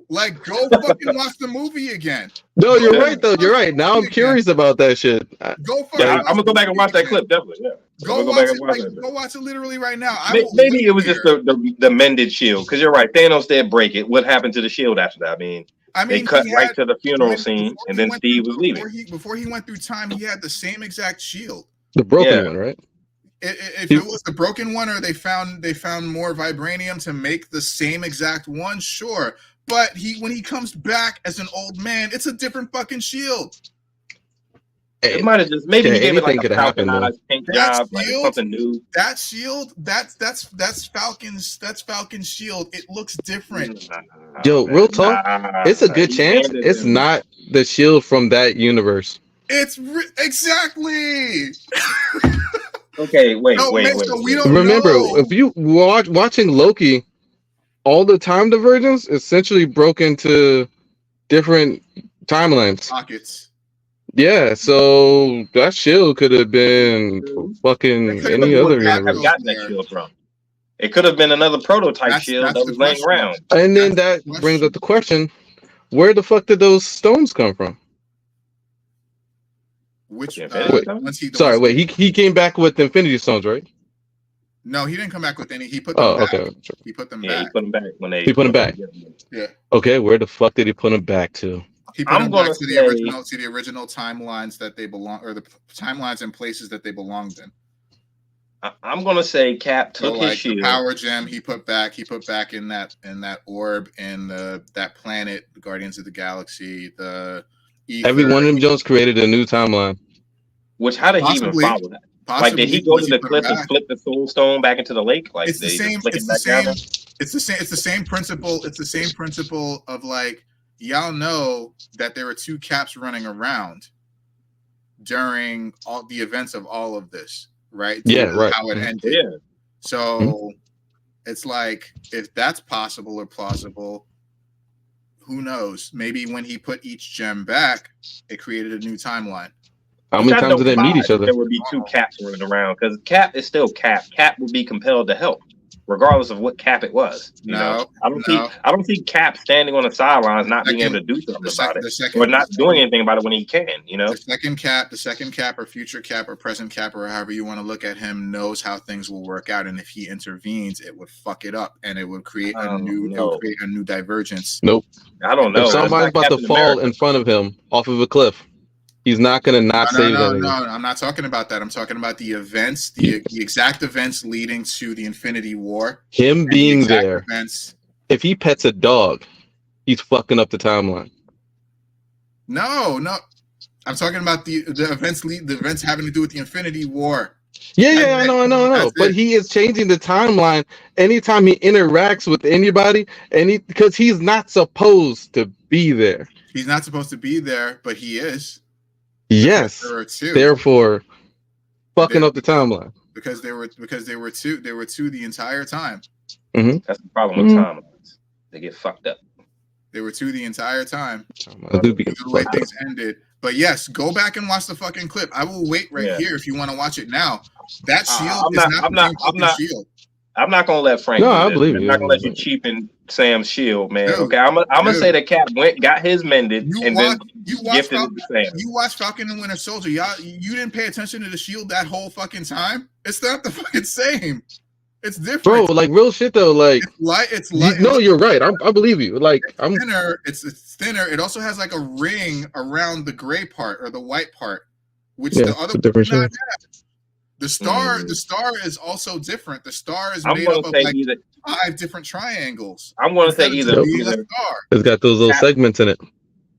S1: Like, go fucking watch the movie again.
S2: No, you're right though. You're right. Now I'm curious about that shit.
S1: Go fucking.
S3: Yeah, I'm gonna go back and watch that clip. Definitely. Yeah.
S1: Go watch it. Go watch it literally right now.
S3: Maybe it was just the mended shield. Because you're right, Thanos did break it. What happened to the shield after that? I mean, they cut right to the funeral scene, and then Steve was leaving.
S1: Before he went through time, he had the same exact shield.
S2: The broken one, right?
S1: If it was the broken one, or they found more vibranium to make the same exact one, sure. But when he comes back as an old man, it's a different fucking shield.
S3: It might have just he gave it like a Falconized paint job, like something new.
S1: That shield, that's Falcon's shield. It looks different.
S2: Yo, real talk, it's a good chance it's not the shield from that universe.
S1: It's exactly.
S3: Okay, wait.
S1: So we don't
S2: remember,
S1: know.
S2: if you watching Loki, all the time divergence essentially broke into different timelines.
S1: Pockets.
S2: Yeah, so that shield could have been fucking any other universe.
S3: Have gotten that shield from. It could have been another prototype shield that was laying around.
S2: And then that brings up the question: where the fuck did those stones come from?
S1: Which
S2: he came back with Infinity Stones, right?
S1: No, he didn't come back with any. He put them back.
S2: Okay.
S1: He put them
S3: back.
S1: He put them back
S3: when they.
S2: He put them back.
S1: Yeah.
S2: Okay, where the fuck did he put them back to?
S1: He put them back to the original timelines that they belong, or the timelines and places that they belonged in.
S3: I'm gonna say Cap took his shield.
S1: The power gem he put back in that orb in that planet, the Guardians of the Galaxy, the ether.
S2: Every one of them Jones created a new timeline.
S3: Which how did he even follow that? Like, did he go to the cliff and flip the soul stone back into the lake? Like,
S1: it's the same. It's the same principle. It's the same principle of, like, y'all know that there were two Caps running around during all the events of all of this, right?
S2: Right.
S1: How it ended.
S3: Yeah.
S1: So it's like, if that's possible or plausible, who knows? Maybe when he put each gem back, it created a new timeline.
S2: How many times did they meet each other?
S3: There would be two Caps running around, because Cap is still Cap. Cap would be compelled to help, regardless of what Cap it was. I don't see Cap standing on the sidelines, not being able to do something about it, or not doing anything about it when he can. The
S1: second Cap, or future Cap, or present Cap, or however you want to look at him, knows how things will work out, and if he intervenes, it would fuck it up, and it would create a new divergence.
S2: Nope.
S3: I don't know.
S2: If somebody's about to fall in front of him off of a cliff, he's not going to save anything.
S1: No, I'm not talking about that. I'm talking about the events, the exact events leading to the Infinity War.
S2: Him being there.
S1: Events.
S2: If he pets a dog, he's fucking up the timeline.
S1: No. I'm talking about the events having to do with the Infinity War.
S2: Yeah, I know. But he is changing the timeline anytime he interacts with anybody, because he's not supposed to be there.
S1: He's not supposed to be there, but he is.
S2: Yes. Therefore, fucking up the timeline.
S1: Because they were two the entire time.
S2: Mm-hmm.
S3: That's the problem with timelines. They get fucked up.
S1: They were two the entire time. The way things ended. But yes, go back and watch the fucking clip. I will wait here if you want to watch it now. That shield is not the shield.
S3: I'm not gonna let Frank.
S2: No, I believe you.
S3: I'm not gonna let you cheapen Sam's shield, man.
S1: Dude,
S3: Okay, I'm gonna say that Cap got his mended
S1: You
S3: and
S1: watch,
S3: then
S1: you watch
S3: gifted
S1: Falcon,
S3: it to Sam.
S1: you watch Falcon and Winter Soldier. Y'all, you didn't pay attention to the shield that whole fucking time. It's not the fucking same. It's different,
S2: bro. Like real shit though. Like
S1: it's light. It's light.
S2: no, you're right. I believe you. Like I'm
S1: Thinner. It's thinner. It also has like a ring around the gray part or the white part, which the other one
S2: different
S1: did not
S2: shit.
S1: have. The star is also different. The star is
S3: I'm
S1: made
S3: gonna
S1: up of
S3: say
S1: like
S3: either.
S1: 5 different triangles.
S3: I'm gonna say
S1: Instead of
S3: either.
S1: just being a
S3: either
S1: star.
S2: It's got those little
S3: Cap-
S2: segments in it.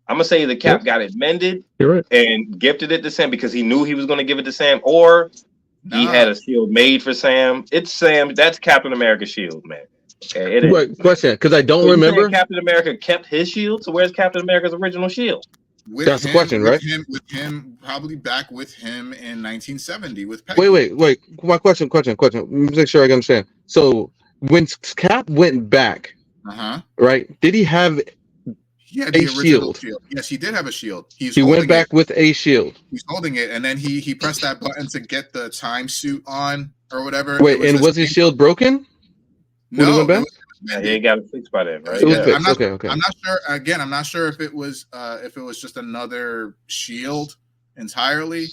S3: I'm gonna say the Cap got it mended
S2: You're right.
S3: and gifted it to Sam because he knew he was gonna give it to Sam, or he had a shield made for Sam. It's Sam. That's Captain America's shield, man. Okay, it is.
S2: Wait, question, because I don't
S3: So you
S2: remember.
S3: saying Captain America kept his shield. So where's Captain America's original shield?
S2: That's the question, right?
S1: With him, probably back with him in 1970 with Peggy.
S2: Wait. My question. Make sure I understand. So when Cap went back, right? Did he have
S1: the original shield? Yes, he did have a shield.
S2: He went back with a shield.
S1: He's holding it, and then he pressed that button to get the time suit on or whatever.
S2: Wait, was his shield broken?
S1: No,
S2: he went back?
S3: He got it fixed by then, right?
S2: It was fixed.
S1: I'm not sure. Again, I'm not sure if it was just another shield entirely,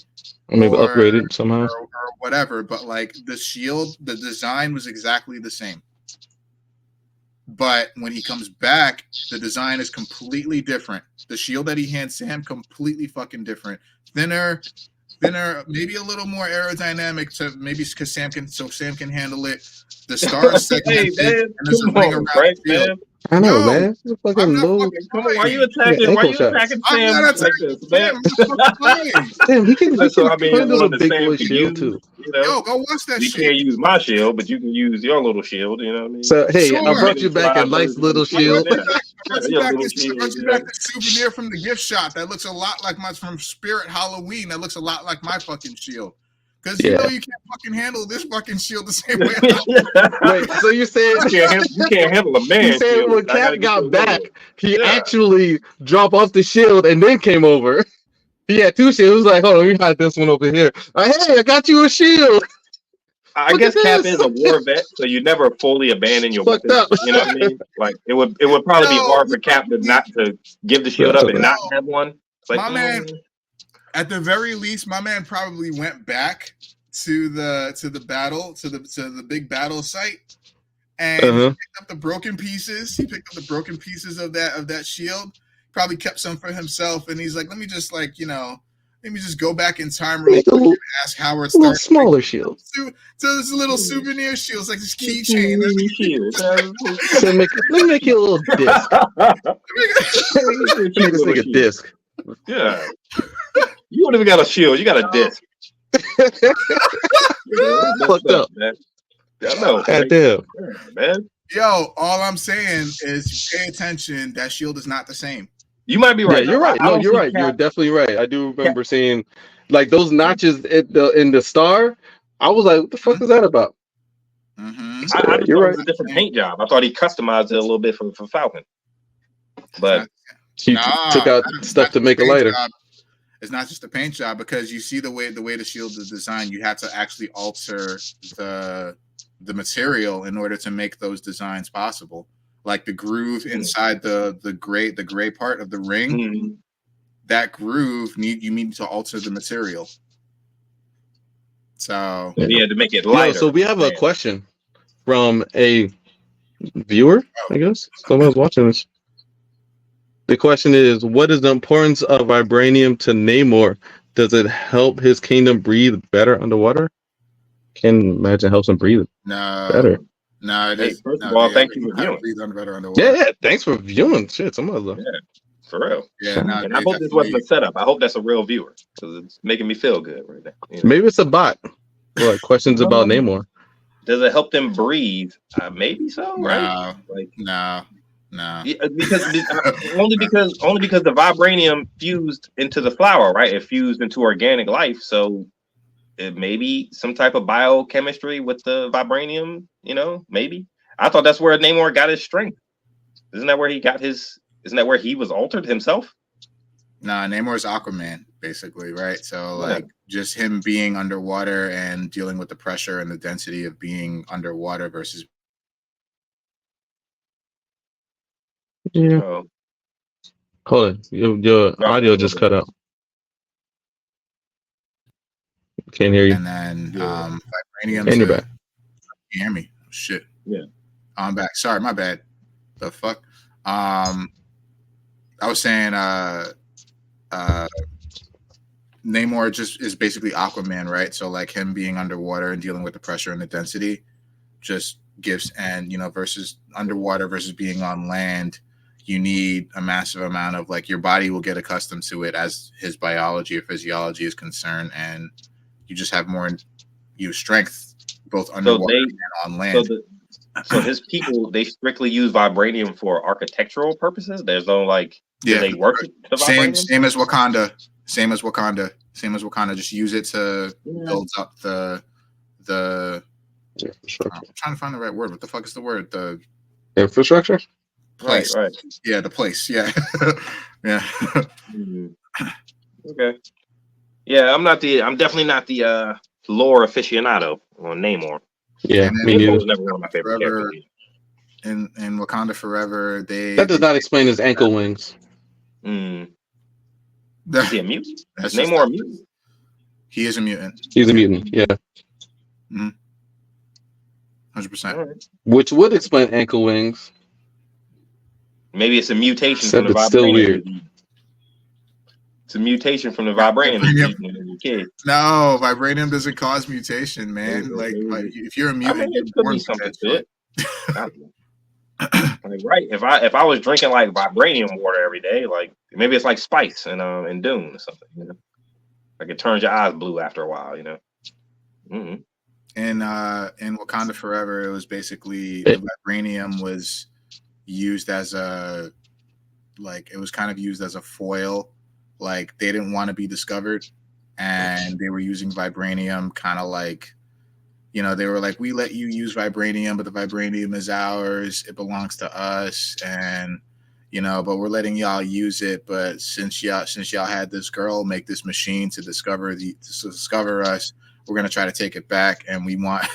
S2: or maybe upgraded somehow,
S1: or whatever. But like the shield, the design was exactly the same. But when he comes back, the design is completely different. The shield that he hands Sam, completely fucking different. Thinner, maybe a little more aerodynamic. So maybe because Sam can handle it. The star is segmented, and there's a ring around the shield.
S2: I know, man.
S3: Come on, why you attacking? Why you attacking Sam like this, man?
S2: Damn, he can
S3: handle
S2: the big boy shield too.
S3: You know,
S1: yo, go watch that.
S3: You can't use my shield, but you can use your little shield. You know what I mean?
S2: So hey, I brought you back a nice little shield.
S1: I brought you back the souvenir from the gift shop that looks a lot like from Spirit Halloween. That looks a lot like my fucking shield. Because you know you can't fucking handle this fucking shield the same way.
S2: Wait, so you said
S3: you can't handle a man?
S2: You said when Cap got back, he actually dropped off the shield and then came over. He had two shields. He was like, hold on, let me hide this one over here. Hey, I got you a shield.
S3: I guess Cap is a war vet, so you never fully abandon your weapons. You know what I mean? Like it would probably be hard for Cap to give the shield up and not have one. Like,
S1: my man. At the very least, my man probably went back to the battle, to the big battle site, and he picked up the broken pieces. He picked up the broken pieces of that shield. Probably kept some for himself, and he's like, let me just go back in time real quick and ask Howard Stark.
S2: A little smaller shield.
S1: So this little souvenir shield, it's like this keychain.
S2: Let me make you a little disc. Make this like a disc.
S3: Yeah. You don't even got a shield. You got a disc.
S2: Fucked up,
S3: man. I know.
S2: Goddamn,
S3: man.
S1: Yo, all I'm saying is pay attention. That shield is not the same.
S3: You might be right.
S2: Yeah, you're right. No, you're right. You're definitely right. I do remember seeing like those notches in the star. I was like, what the fuck is that about?
S3: I just thought it was a different paint job. I thought he customized it a little bit for Falcon. But
S2: he took out stuff to make it lighter.
S1: It's not just a paint job because you see the way the shield is designed. You have to actually alter the material in order to make those designs possible. Like the groove inside the gray part of the ring, that groove you need to alter the material. So
S3: he had to make it lighter.
S2: So we have a question from a viewer, I guess. Someone's watching this. The question is, what is the importance of vibranium to Namor? Does it help his kingdom breathe better underwater? Can imagine it helps him breathe better.
S1: No, it is.
S3: First of all, thank you for viewing.
S2: Yeah, thanks for viewing. Shit, some of them.
S3: Yeah, for real.
S1: Yeah,
S3: and I hope this wasn't a setup. I hope that's a real viewer because it's making me feel good right now. You know?
S2: Maybe it's a bot. Like questions about Namor.
S3: Does it help them breathe? Maybe so, right?
S1: No.
S3: Because only because the vibranium fused into the flower, right? It fused into organic life, so it may be some type of biochemistry with the vibranium. You know, maybe. I thought that's where Namor got his strength. Isn't that where he got his? Isn't that where he was altered himself?
S1: Nah, Namor's Aquaman, basically, right? So like just him being underwater and dealing with the pressure and the density of being underwater versus
S2: Yeah.
S3: Oh,
S2: Hold on. Your
S3: no,
S2: audio just cut out. Can't hear you.
S1: And then
S3: Yeah.
S1: vibranium
S2: And you're
S1: to
S2: back.
S1: you hear me. Oh, shit.
S3: Yeah.
S1: I'm back. Sorry, my bad. The fuck. I was saying Namor just is basically Aquaman, right? So like him being underwater and dealing with the pressure and the density just gives, and versus underwater versus being on land, you need a massive amount of, like, your body will get accustomed to it as his biology or physiology is concerned, and you just have more strength both
S3: So
S1: underwater
S3: they,
S1: and on
S3: so
S1: land.
S3: so his people, they strictly use vibranium for architectural purposes. There's no like, do
S1: Yeah,
S3: they worship the
S1: same
S3: vibranium?
S1: same as Wakanda. Same as Wakanda. Just use it to
S3: Yeah.
S1: build up the
S2: Infrastructure.
S1: I'm trying to find the right word. What the fuck is the word? The
S2: Infrastructure?
S3: Right,
S1: place.
S3: right.
S1: Yeah, the place. Yeah. Yeah.
S3: Mhm. Okay. Yeah, I'm definitely not the lore aficionado on Namor.
S2: Yeah,
S1: And then
S2: me
S3: Namor
S2: neither.
S3: was never one of my favorite
S1: Forever
S3: characters.
S1: in Wakanda Forever,
S2: That does not explain his ankle wings.
S3: Mm.
S1: the,
S3: Is he a mutant?
S1: that's
S3: Is
S1: just
S3: Namor a mutant?
S1: he is a mutant.
S2: He's a mutant, yeah.
S1: 100%.
S3: All right.
S2: Which would explain ankle wings.
S3: Maybe it's a mutation from
S2: Except
S3: the
S2: it's still
S3: vibranium.
S2: weird.
S3: It's a mutation from the vibranium he's
S1: Vibranium.
S3: eating as a kid.
S1: No, vibranium doesn't cause mutation, man.
S3: Maybe-
S1: Like
S3: maybe-
S1: if you're a
S3: I
S1: mutant,
S3: mean,
S1: you're
S3: it could
S1: born
S3: be
S1: with
S3: something
S1: that
S3: to
S1: shit.
S3: it. I don't know. Like, right? If I was drinking like vibranium water every day, like maybe it's like spice in Dune or something. Like it turns your eyes blue after a while. Mm-hmm.
S1: In Wakanda Forever, it was basically the vibranium was used as a, like, it was kind of used as a foil. Like they didn't want to be discovered, and they were using vibranium kind of like, they were like, we let you use vibranium, but the vibranium is ours. It belongs to us. And, but we're letting y'all use it. But since y'all had this girl make this machine to discover us, we're going to try to take it back. And we want,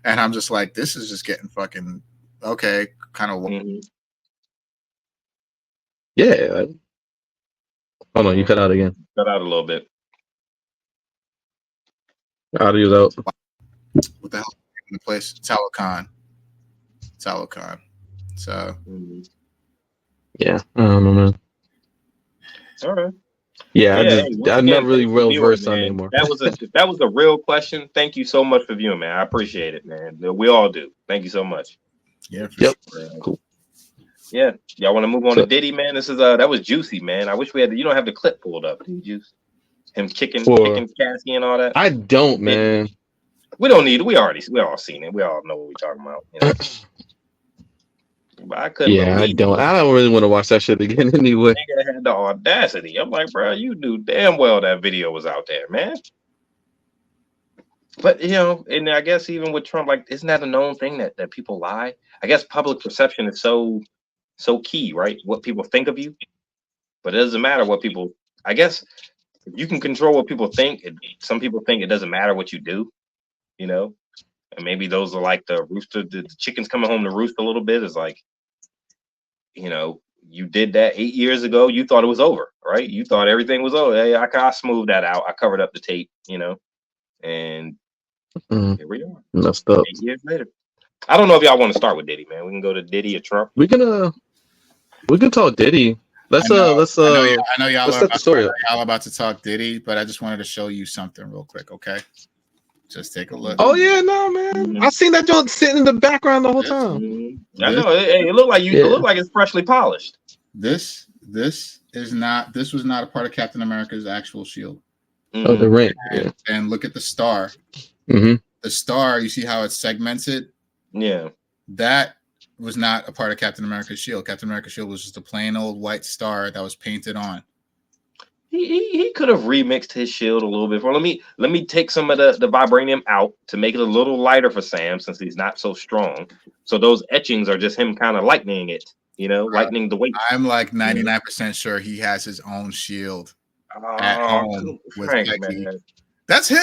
S1: and I'm just like, this is just getting fucking, okay, kind of.
S3: Mm-hmm.
S2: Yeah. Hold on, you cut out again.
S3: Cut out a little bit.
S2: Audio's out.
S1: What the hell in the place? Talokan. So.
S3: Mm-hmm.
S2: Yeah, I don't know, man.
S3: All right.
S2: Yeah,
S3: Hey, once
S2: I'm
S3: again,
S2: not really
S3: thanks for
S2: well
S3: viewing,
S2: versed on
S3: man.
S2: anymore.
S3: If that was a real question, thank you so much for viewing, man. I appreciate it, man. We all do. Thank you so much.
S1: Yeah, for
S2: Yep.
S1: sure.
S2: Cool.
S3: Yeah. Y'all want to move on
S2: So-
S3: to Diddy, man? This is that was juicy, man. I wish we had you don't have the clip pulled up, do you, Juice? Him kicking Cassie and all that.
S2: I don't, man.
S3: We don't need it. We all seen it. We all know what we're talking about. But I couldn't believe
S2: I don't really want to watch that shit again anyway.
S3: nigga had the audacity. I'm like, bro, you knew damn well that video was out there, man. But and I guess even with Trump, like, isn't that a known thing that people lie? I guess public perception is so key, right? What people think of you, but it doesn't matter what people. I guess if you can control what people think, some people think it doesn't matter what you do, and maybe those are like the rooster, the chickens coming home to roost a little bit. Is like, you did that 8 years ago. You thought it was over, right? You thought everything was over. Hey, I smoothed that out. I covered up the tape, and here we are.
S2: Messed up.
S3: 8 years later. I don't know if y'all want to start with Diddy, man. We can go to Diddy or Trump.
S2: We can talk Diddy.
S1: I know y'all
S2: let's set the story up.
S1: Y'all about to talk Diddy, but I just wanted to show you something real quick, okay? Just take a look.
S2: Oh yeah, no man.
S3: Mm-hmm.
S2: I seen that joint sitting in the background the whole time.
S3: Mm-hmm. I know. It looked like it looked like it's freshly polished.
S1: This was not a part of Captain America's actual shield.
S3: Mm-hmm.
S2: Oh, the ring. Yeah.
S1: And look at the star.
S2: Mm-hmm.
S1: The star, you see how it's segmented?
S3: Yeah.
S1: That was not a part of Captain America's shield. Captain America's shield was just a plain old white star that was painted on.
S3: He could have remixed his shield a little bit. Let me take some of the vibranium out to make it a little lighter for Sam, since he's not so strong. So those etchings are just him kind of lightening it, lightening the weight.
S1: I'm like 99% sure he has his own shield at home with
S3: Frank,
S1: Becky.
S3: man.
S1: That's his.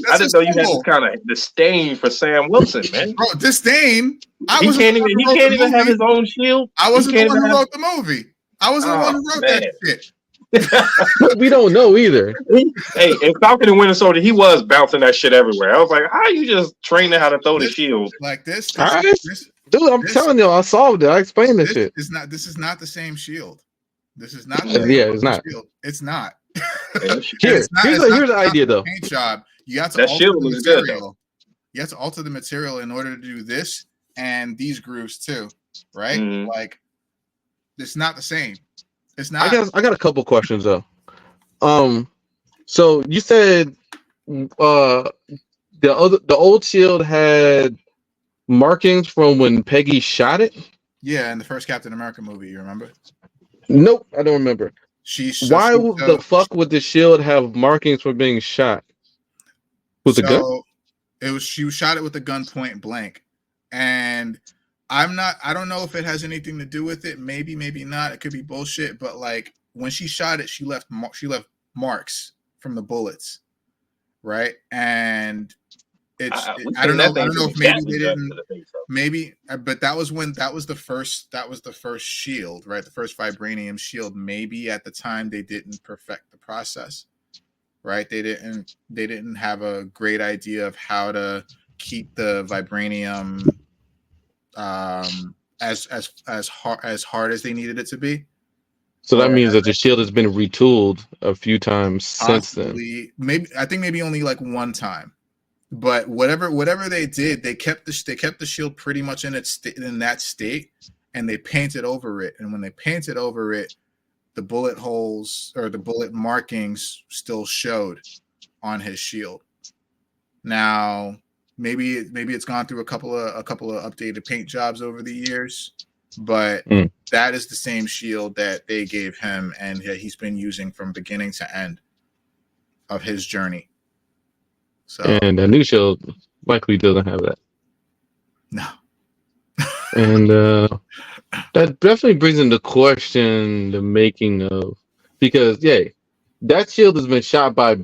S3: I didn't know you had this kind of disdain for Sam Wilson, man.
S1: Bro, disdain.
S3: He can't even have his own shield.
S1: I wasn't the one who wrote the movie. I wasn't the one who wrote that shit.
S2: We don't know either.
S3: Hey, in Falcon and Winter Soldier, he was bouncing that shit everywhere. I was like, how are you just training how to throw the shield
S1: like this?
S2: Dude, I'm telling you, I solved it. I explained this shit.
S1: This is not the same shield. This is not.
S2: It's not.
S1: Shield. It's not.
S2: Here's the idea though.
S1: Paint job. You have to
S3: that
S1: alter
S3: shield
S1: the
S3: was good though.
S1: material. You have to alter the material in order to do this and these grooves too, right?
S3: Mm-hmm.
S1: Like, it's not the same. It's not.
S2: I got a couple questions though. So you said the old shield had markings from when Peggy shot it?
S1: Yeah, in the first Captain America movie, you remember?
S2: Nope, I don't remember. Why the fuck would the shield have markings for being shot? With a gun?
S1: She shot it with a gun point blank. And I don't know if it has anything to do with it. Maybe not. It could be bullshit. But like when she shot it, she left marks from the bullets, right? And I don't know if maybe they didn't. Maybe, but that was the first shield, right? The first vibranium shield. Maybe at the time they didn't perfect the process, right? They didn't have a great idea of how to keep the vibranium as hard as they needed it to be.
S2: So that means that the shield has been retooled a few times since then.
S1: Maybe only like one time, but whatever they did, they kept the shield pretty much in that state, and they painted over it. And when they painted over it, the bullet holes or the bullet markings still showed on his shield. Now, maybe it's gone through a couple of updated paint jobs over the years, but that is the same shield that they gave him, and he's been using from beginning to end of his journey. So,
S2: and a new shield likely doesn't have that.
S1: No.
S2: And that definitely brings into question the making of, because that shield has been shot by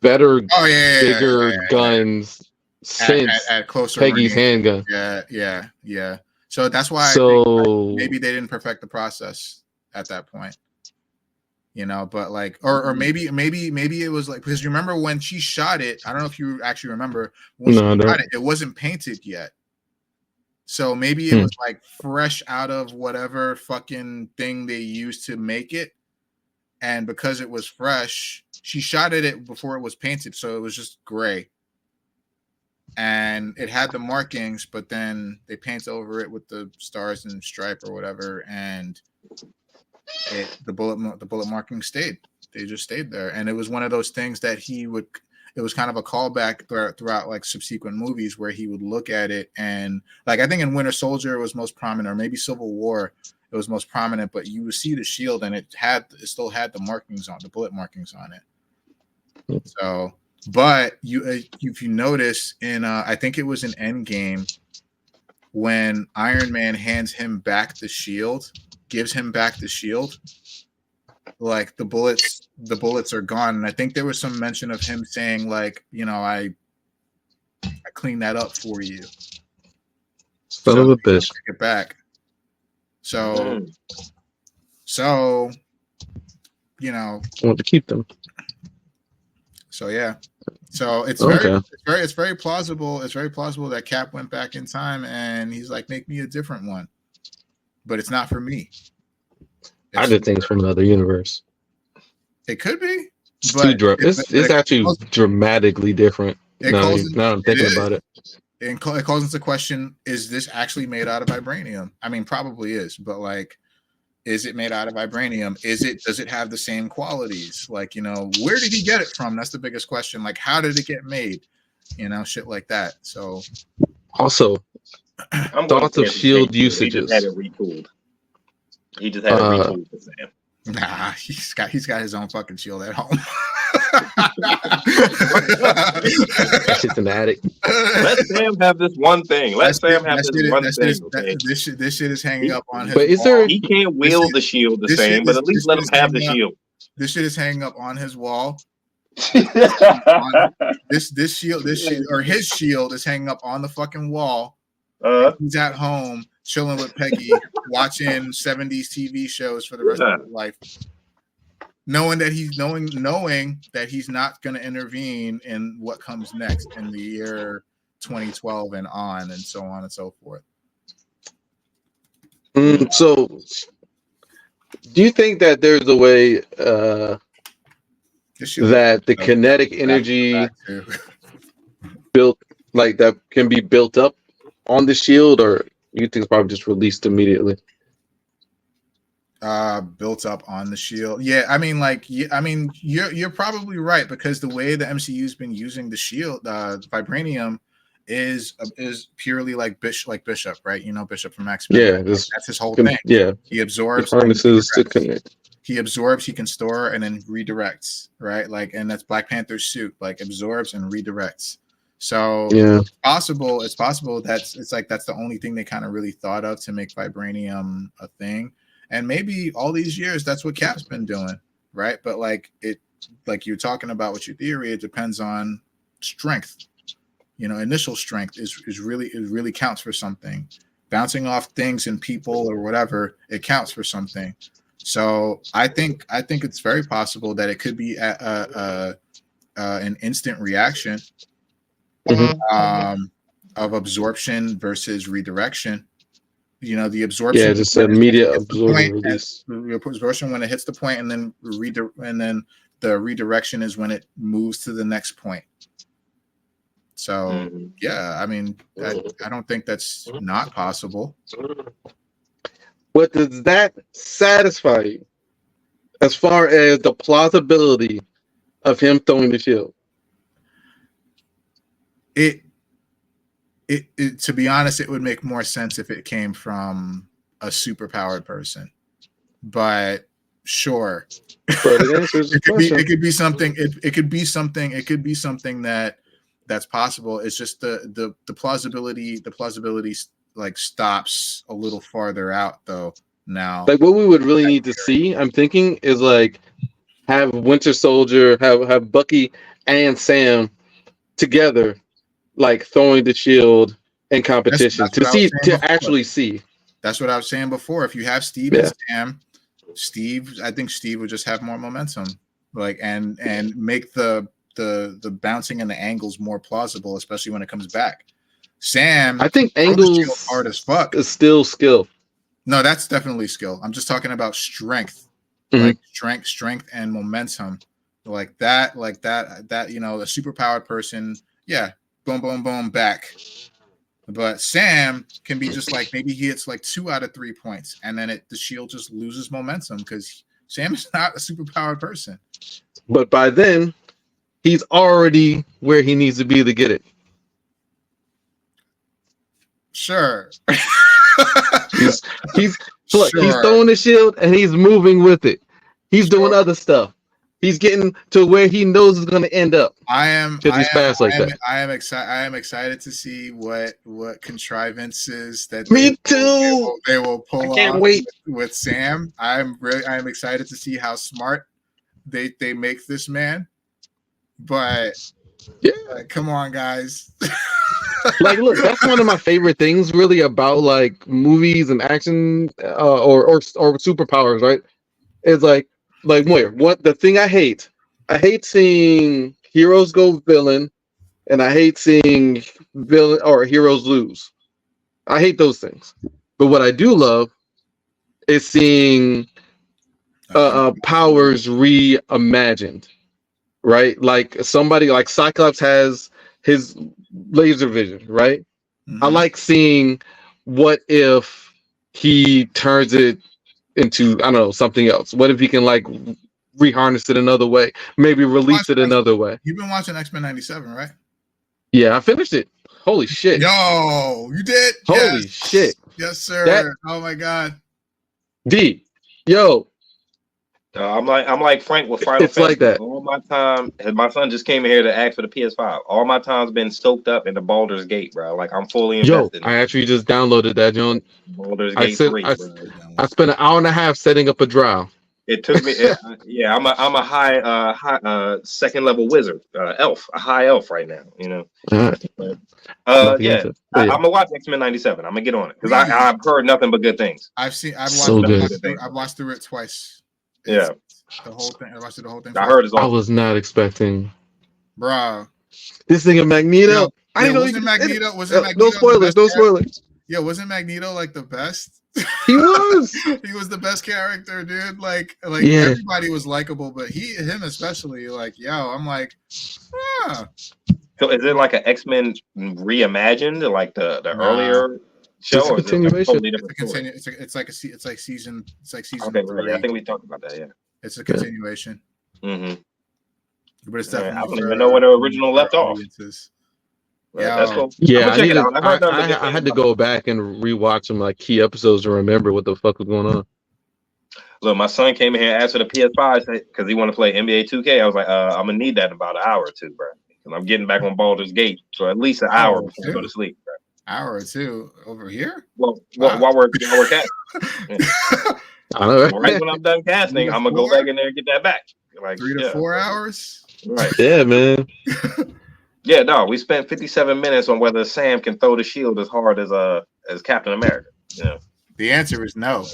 S2: better, bigger guns since
S1: at closer
S2: Peggy's
S1: range.
S2: handgun.
S1: Yeah. So that's why I think maybe they didn't perfect the process at that point. You know, but like, or maybe it was like, because you remember when she shot it, I don't know if you actually remember when she shot it, it wasn't painted yet. So maybe it was like fresh out of whatever fucking thing they used to make it. And because it was fresh, she shot at it before it was painted. So it was just gray. And it had the markings, but then they painted over it with the stars and stripe or whatever. And the bullet marking stayed. They just stayed there. And it was one of those things that it was kind of a callback throughout like subsequent movies where he would look at it, and like I think in Winter Soldier it was most prominent, or maybe Civil War it was most prominent, but you would see the shield and it still had the markings on, the bullet markings on it. So, but if you notice in I think it was in Endgame when Iron Man gives him back the shield, like the bullets are gone. And I think there was some mention of him saying like, you know, I cleaned that up for you.
S2: Son of a bitch.
S1: Take it back. So, you know,
S2: I want to keep them.
S1: So yeah. So it's very plausible. It's very plausible that Cap went back in time and he's like, make me a different one. But it's not for me.
S2: I did things from another universe.
S1: It could be.
S2: It's actually dramatically different. Now I'm thinking about it.
S1: It calls into question, is this actually made out of vibranium? I mean, probably is, but like, is it made out of vibranium? Does it have the same qualities? Like, you know, where did he get it from? That's the biggest question. Like, how did it get made? You know, shit like that. So
S2: also, thoughts of shield usages.
S3: He just had it retooled. He just had it retooled for Sam.
S1: Nah, he's got his own fucking shield at home.
S2: That shit's an addict.
S3: Let Sam have this one thing. This shit
S1: is hanging up on his
S2: wall.
S3: He can't wield the shield the same, but at least let him have the shield.
S1: This shit is hanging up on his wall, This shield or his shield is hanging up on the fucking wall. He's at home chilling with Peggy, watching 70s TV shows for the rest of his life, knowing that he's not going to intervene in what comes next in the year 2012 and on, and so on and so forth.
S2: So, do you think that there's a way that the kinetic energy built like that can be built up on the shield, or you think it's probably just released immediately?
S1: Built up on the shield. Yeah, I mean, you're probably right, because the way the MCU's been using the shield, vibranium is purely like Bishop, right? You know, Bishop from X-Men.
S2: Yeah,
S1: that's his whole thing.
S2: Yeah,
S1: he absorbs,
S2: harnesses to connect.
S1: He absorbs, he can store, and then redirects, right? Like, and that's Black Panther's suit, like absorbs and redirects. So it's possible that's the only thing they kind of really thought of to make vibranium a thing. And maybe all these years that's what Cap's been doing, right? But like you're talking about with your theory, it depends on strength. You know, initial strength is really counts for something. Bouncing off things and people or whatever, it counts for something. So I think it's very possible that it could be an instant reaction of absorption versus redirection. You know, the absorption.
S2: Yeah, just immediate absorption release.
S1: Absorption when it hits the point, and then the redirection is when it moves to the next point. So yeah, I mean, I don't think that's not possible.
S2: But does that satisfy you as far as the plausibility of him throwing the shield?
S1: It to be honest, it would make more sense if it came from a superpowered person. But sure,
S2: but it answers the question.
S1: It could be something. It could be something. It could be something that's possible. It's just the plausibility. The plausibility like stops a little farther out though. Now,
S2: like what we would really need to see, I'm thinking, is like have Winter Soldier, have Bucky and Sam together, like throwing the shield in competition to actually see.
S1: That's what I was saying before. If you have Steve and Sam, I think Steve would just have more momentum, like and make the bouncing and the angles more plausible, especially when it comes back. Sam,
S2: I think angles
S1: hard as fuck
S2: is still skill.
S1: No, that's definitely skill. I'm just talking about strength, like strength and momentum, like that, you know, a superpowered person, yeah, boom, boom, boom, back. But Sam can be just like maybe he hits like 2 out of 3 points, and then the shield just loses momentum because Sam is not a superpowered person.
S2: But by then, he's already where he needs to be to get it.
S1: Sure.
S2: he's throwing the shield and he's moving with it. He's doing other stuff. He's getting to where he knows it's going to end up.
S1: I am excited to see what contrivances that
S2: Me too.
S1: They will pull
S2: I can't
S1: off
S2: wait.
S1: with Sam. I am excited to see how smart they make this man. But come on, guys.
S2: Like, look, that's one of my favorite things, really, about like movies and action or superpowers, right? It's like what the thing I hate seeing heroes go villain, and I hate seeing villain or heroes lose. I hate those things. But what I do love is seeing powers reimagined, right? Like somebody like Cyclops has his laser vision, right? Mm-hmm. I like seeing what if he turns it into, I don't know, something else. What if he can like reharness it another way? Maybe release it another way.
S1: You've been watching X-Men 97, right?
S2: Yeah, I finished it. Holy shit.
S1: Yo, you did?
S2: Holy shit.
S1: Yes, sir. Oh my God.
S2: D. Yo.
S3: I'm like Frank with Final
S2: Fantasy. Like that.
S3: All my time, my son just came in here to ask for the PS5. All my time's been stoked up in the Baldur's Gate, bro. Like I'm fully invested.
S2: Yo, I actually just downloaded that, John.
S3: Baldur's Gate 3.
S2: I spent an hour and a half setting up a drow.
S3: It took me. Yeah, I'm a high second level wizard, elf, a high elf right now. You know.
S2: All right.
S3: But,
S2: Not the
S3: yeah,
S2: answer. But
S3: I'm
S2: yeah,
S3: gonna watch X-Men '97. I'm gonna get on it because
S1: Please.
S3: I've heard nothing but good things.
S1: I've watched
S2: So
S1: the
S2: good.
S1: whole thing. I've watched through it twice.
S3: Yeah.
S1: The whole thing. I watched the whole thing.
S3: I heard it's
S2: I
S3: awesome.
S2: was not expecting
S1: Bro.
S2: this thing of Magneto.
S1: Yo,
S2: I didn't know
S1: wasn't
S2: you
S1: Magneto. Wasn't Magneto
S2: no spoilers. No spoilers.
S1: Yeah, wasn't Magneto like the best?
S2: He was.
S1: He was the best character, dude. Like
S2: Yeah.
S1: everybody was likable, but him especially. Like, yo, I'm like, ah.
S3: So is it like an X-Men reimagined, like the earlier show,
S2: It's a
S3: or is it like a
S2: continuation.
S3: totally different story?
S1: It's like season. It's like season.
S3: Okay,
S1: 3.
S3: yeah, I think we talked about that. Yeah.
S1: It's a continuation,
S3: Mm-hmm.
S1: but it's
S3: Yeah,
S1: definitely.
S3: I don't even know where the original left off.
S1: Yeah,
S3: That's cool.
S2: Yeah,
S3: I'm gonna check it out.
S2: I had to go back and rewatch some like key episodes to remember what the fuck was going on.
S3: Look, my son came in here and asked for the PS5 because he wanted to play NBA 2K. I was like, I'm gonna need that in about an hour or two, bro. Because I'm getting back on Baldur's Gate, so at least an hour before I go to sleep, bro.
S1: Hour or two over here.
S3: Well, while we're casting,
S2: I know.
S3: right when I'm done casting, I'm gonna go back in there and get that back. Like
S1: 3 to 4 hours.
S3: Right.
S2: Yeah, man.
S3: Yeah, no, we spent 57 minutes on whether Sam can throw the shield as hard as Captain America. Yeah.
S1: The answer is no.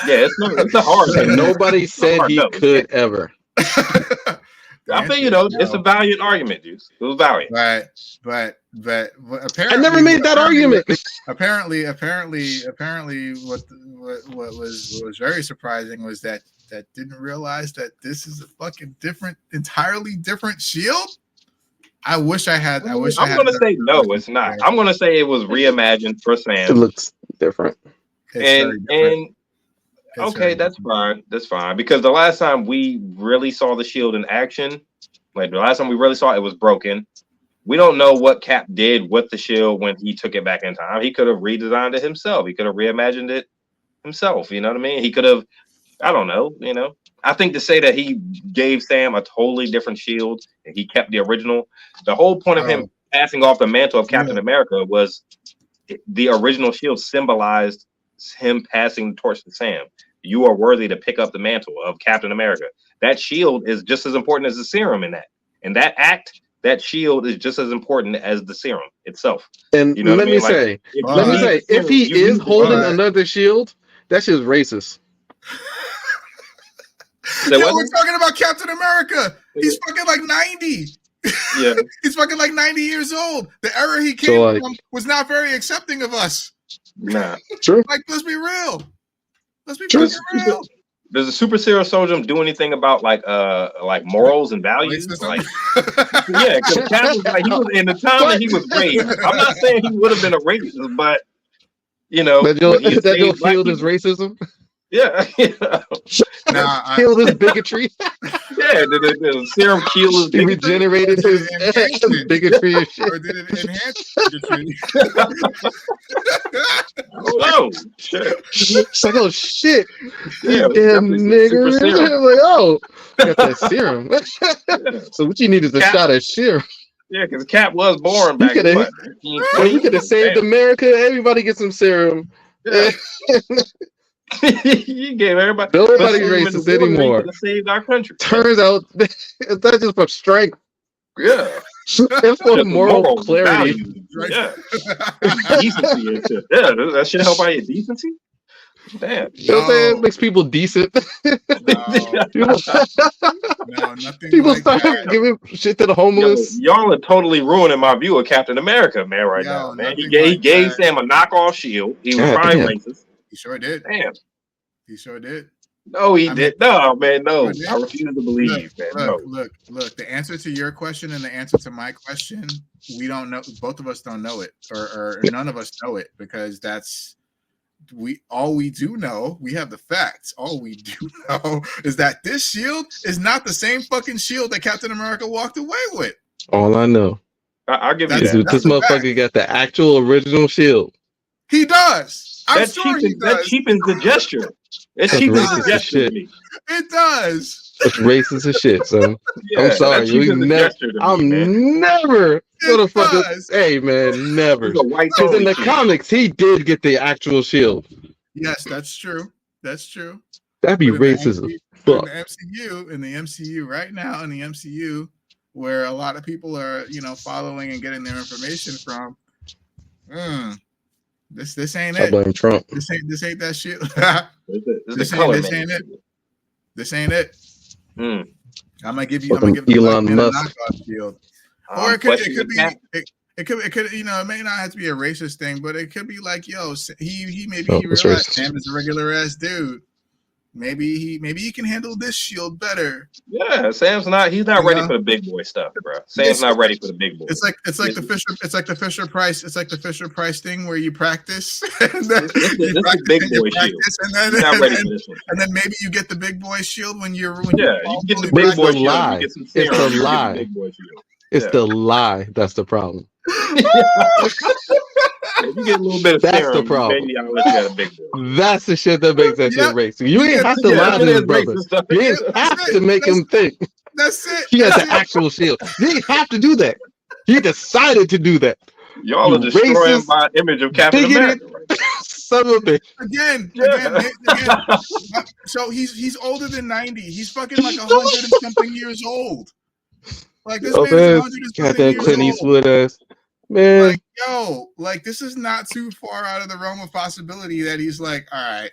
S3: Yeah, it's a hard
S2: And
S3: thing.
S2: nobody said he could ever.
S3: I think it's a valiant argument, Juice. It was valiant.
S1: But apparently
S2: I never made that argument.
S1: Apparently, what was very surprising was that didn't realize that this is a fucking entirely different shield. I wish I had. I'm
S3: gonna say no, it's not. I'm gonna say it was reimagined for Sam.
S2: It looks different.
S3: And okay, that's fine. That's fine. Because the last time we really saw the shield in action, like the last time we really saw it, it was broken. We don't know what Cap did with the shield when he took it back in time. He could have redesigned it himself. He could have reimagined it himself. You know what I mean? He could have, I don't know, I think to say that he gave Sam a totally different shield and he kept the original, the whole point of him passing off the mantle of Captain America was the original shield symbolized him passing the torch to Sam. You are worthy to pick up the mantle of Captain America. That shield is just as important as the serum in that. In that act, that shield is just as important as the serum itself.
S2: And let me say, if he is holding another shield, that's just racist.
S1: We're talking about Captain America. He's fucking like 90.
S3: Yeah.
S1: He's fucking like 90 years old. The era he came from was not very accepting of us.
S3: Nah.
S2: True.
S1: Like, let's be real. Let's be fucking real.
S3: Does the Super Serum Soldier do anything about like morals and values? Like, yeah, because Cap was like, he was in the time that he was raised. I'm not saying he would have been a racist, but
S2: that your field is racism.
S3: Yeah,
S2: killed his bigotry.
S3: Yeah, the serum killed his
S2: bigotry. Regenerated his bigotry and shit.
S1: Or did it enhance bigotry?
S3: Oh, shit.
S2: It's like, oh, shit.
S3: Yeah,
S2: damn nigga. Like, got that serum. So what you need is a shot of serum.
S3: Yeah, because Cap was born back in what?
S2: We could have saved America. Everybody get some serum.
S3: Yeah. You gave everybody.
S2: Nobody's racist anymore.
S3: Saved our country.
S2: Turns out that's just for strength.
S3: Yeah,
S2: it's for moral clarity.
S3: Right? Yeah, decency and shit. Yeah, that should help out your decency. Damn,
S2: you know what I'm saying? It makes people decent.
S1: No, nothing.
S2: People
S1: like
S2: start
S1: that.
S2: giving shit to the homeless.
S3: Y'all are totally ruining my view of Captain America, man. Right now, man. He gave Sam a knockoff shield. He was trying racist.
S1: He sure did.
S3: Damn.
S1: He sure did.
S3: No, he did. No, man, no. I refuse to believe,
S1: Look. The answer to your question and the answer to my question, we don't know. Both of us don't know it, or none of us know it, because all we do know, we have the facts. All we do know is that this shield is not the same fucking shield that Captain America walked away with.
S2: All I know.
S3: I'll give you that.
S2: This motherfucker got the actual original shield.
S1: He does.
S3: That cheapens the gesture. It cheapens the gesture to me.
S1: It does.
S2: It's racist as shit, son. Yeah, I'm sorry. I'm never gonna fucking. Hey, man, never. Because in the comics, he did get the actual shield.
S1: Yes, that's true. That's true.
S2: That'd be racism.
S1: in the MCU right now in the MCU, where a lot of people are, following and getting their information from. This ain't
S2: I
S1: it.
S2: blame Trump.
S1: This ain't that shit.
S3: This
S1: ain't it. This ain't it.
S3: Mm.
S1: I'm gonna give the black
S2: Elon
S1: man
S2: Musk.
S1: a knockoff shield. Or it could be it may not have to be a racist thing, but it could be like, he realized
S2: racist.
S1: Sam is a regular ass dude. Maybe he can handle this shield better.
S3: Yeah, he's not ready for the big boy stuff, bro. Sam's not ready for the big boy.
S1: It's like the Fisher Price thing where you practice and then and then maybe you get the big boy shield when you
S3: get the big boy shield.
S2: Lie. It's the lie. It's the lie. That's the problem.
S3: If you get a little bit of
S2: that's
S3: serum,
S2: the problem.
S3: maybe I'll let you get a big boy.
S2: That's the shit that makes that shit racist. You ain't have to lie to his brother. You ain't have to make him think.
S1: That's it.
S2: He has the actual shield. You didn't have to do that. He decided to do that.
S3: Y'all are destroying my image of Captain America. Right?
S2: Son of a bitch.
S1: Again. So he's older than 90. He's fucking like 100 and something years old. Like this man's 100 and something years
S2: Clint Eastwood
S1: old.
S2: ass. Man.
S1: Like, this is not too far out of the realm of possibility that he's like, all right,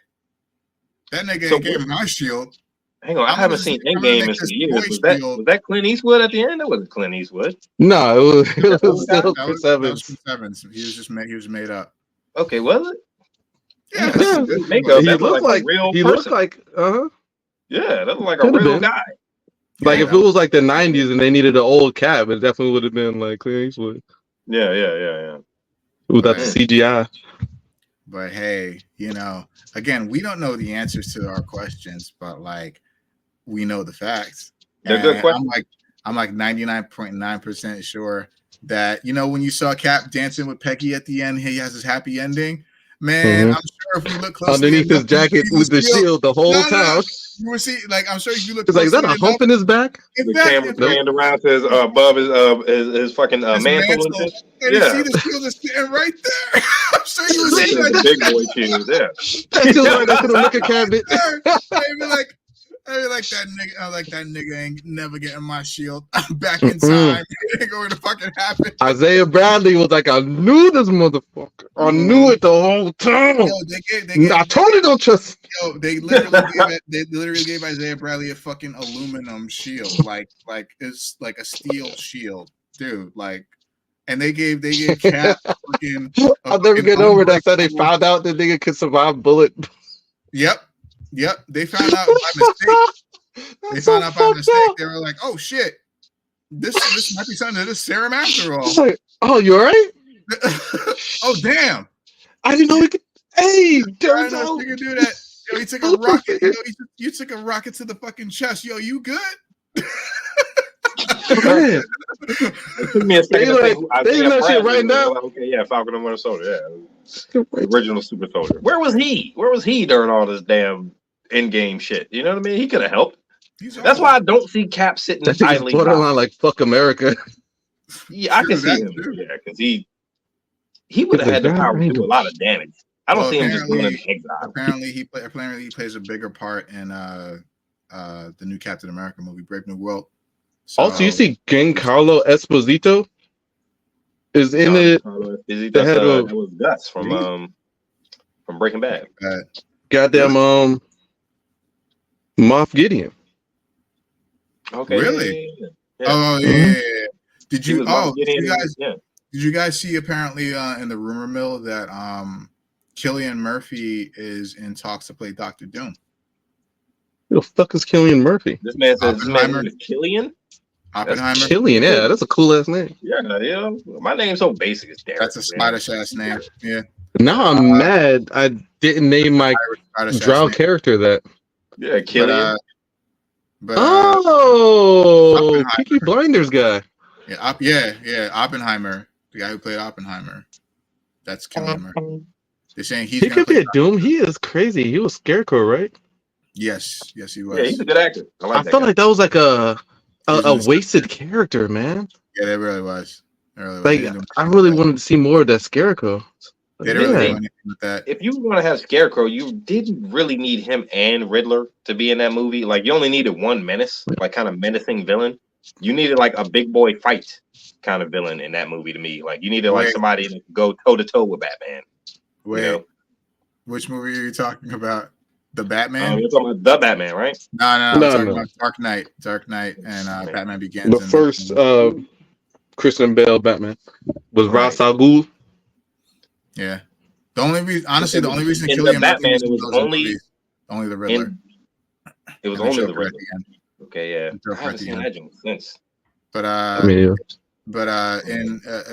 S1: that nigga ain't getting my shield.
S3: Hang on, I haven't seen Endgame in some years. Was that Clint Eastwood at the end? That wasn't Clint Eastwood.
S2: No, it was still Chris Evans.
S1: He was made up.
S3: Okay, was it?
S1: Yeah.
S3: Makeup.
S2: He
S3: looked like a real person.
S2: Looked like,
S3: Yeah, that looked like a real guy.
S2: Like if it was like the 90s and they needed an old Cap, it definitely would have been like Clint Eastwood.
S3: Yeah.
S2: Without the CGI.
S1: But hey, again, we don't know the answers to our questions, but like we know the facts.
S3: They're good questions.
S1: I'm like 99.9% sure that when you saw Cap dancing with Peggy at the end, he has his happy ending. Man, I'm sure if we look closely
S2: underneath his jacket with the shield the whole time.
S1: You will see, like I'm sure if you look.
S2: It's like, is that a hump in his back?
S3: The camera panned around to his above his fucking mantle.
S1: And you see the shield is sitting right there. I'm sure you will see
S3: that big boy shield. Yeah,
S2: that shield right next to the liquor cabinet.
S1: I be like that nigga. I like that nigga ain't never getting my shield. I'm back in time. It ain't going to fucking happen.
S2: Isaiah Bradley was like, I knew this motherfucker. I knew it the whole time. I told you don't trust.
S1: They literally gave Isaiah Bradley a fucking aluminum shield, like it's like a steel shield, dude. Like, and they gave Cap fucking.
S2: I'll never get over that. So they found out that nigga could survive bullet.
S1: Yep. They found out by mistake. They were like, "Oh shit, this might be something to this serum after all."
S2: Like, oh, you alright?
S1: Oh damn!
S2: I didn't know he could. Hey, turns
S1: out you can do that. Yo, he took a rocket. You took a rocket to the fucking chest. Yo, you good?
S3: It took me a second to think.
S2: They know shit right now.
S3: Okay, yeah, Falcon and Winter Soldier. Yeah, original Super Soldier. Where was he? Where was he during all this damn Endgame shit? You know what I mean? He could have helped. That's why I don't see Cap sitting idly.
S2: Borderline like fuck America.
S3: Yeah, I can see him. Yeah, because he would have had the power to do a lot of damage. I don't see him just doing an exile.
S1: Apparently, he plays a bigger part in the new Captain America movie, Brave New World. So,
S2: also, you see Giancarlo Esposito is in it.
S3: That was Gus from Breaking Bad.
S2: Goddamn Moff Gideon.
S3: Okay.
S1: Really?
S3: Yeah.
S1: Oh yeah. Did you guys see apparently in the rumor mill that Cillian Murphy is in talks to play Dr. Doom?
S2: Who the fuck is Cillian Murphy?
S3: This man says his name is Killian.
S1: Oppenheimer.
S2: Cillian, yeah, that's a cool ass name.
S3: Yeah. My name's so basic as Derek.
S1: That's a Scottish ass name. Yeah.
S2: Now I'm mad I didn't name my drow character that.
S3: Yeah, Killian.
S2: Peaky Blinders guy.
S1: Yeah, Oppenheimer, the guy who played Oppenheimer. That's Cillian Murphy. They're saying he
S2: could be a Doom. He is crazy. He was Scarecrow, right?
S1: Yes, he was.
S3: Yeah, he's a good actor.
S2: I felt like that was like a wasted character, man.
S1: Yeah, that really was.
S2: I really wanted to see more of that Scarecrow.
S1: They didn't really
S2: Yeah.
S1: do anything with that.
S3: If you want to have Scarecrow, you didn't really need him and Riddler to be in that movie. Like you only needed one menace, like kind of menacing villain. You needed like a big boy fight kind of villain in that movie to me. Like you needed like somebody to go toe to toe with Batman.
S1: Wait,
S3: you know?
S1: Which movie are you talking about? The Batman?
S3: You're talking about the Batman, right?
S1: No, I'm talking about Dark Knight, and Batman Begins.
S2: The first Christian Bale Batman was Ra's al Ghul.
S1: Yeah. The only reason, honestly, the only reason
S3: in
S1: Cillian
S3: the Batman,
S1: Murphy
S3: it was
S1: only the Riddler.
S3: It was
S1: And
S3: only the
S1: Joker at
S3: Riddler.
S1: the end.
S3: Okay, yeah.
S1: And Joker
S3: I haven't
S1: at the
S3: seen
S1: end.
S3: that joint since.
S1: But
S2: I mean,
S1: I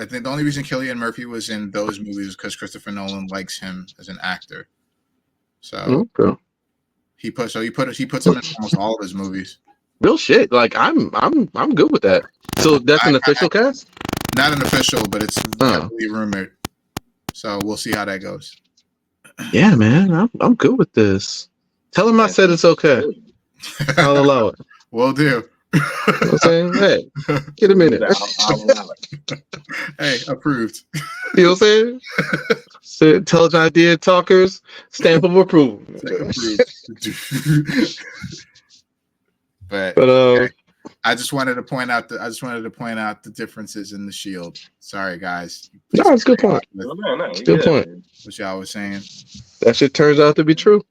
S1: think the only reason Cillian Murphy was in those movies is because Christopher Nolan likes him as an actor. So
S2: okay.
S1: he puts him in almost all of his movies.
S2: Real shit. Like I'm good with that. So that's an official cast?
S1: Not an official, but it's heavily rumored. So we'll see how that goes.
S2: Yeah, man, I'm good with this. Tell him I said it's okay. I'll allow it.
S1: Will do.
S2: You know what I'm saying? Hey, get a minute.
S3: I'll allow it.
S1: Hey, approved.
S2: You know what I'm saying? So, intelligent idea talkers, stamp of approval.
S1: But
S2: okay.
S1: I just wanted to point out the differences in the Shield. Sorry, guys.
S2: No, it's a good point.
S3: No,
S2: good point.
S1: What y'all was saying.
S2: That shit turns out to be true.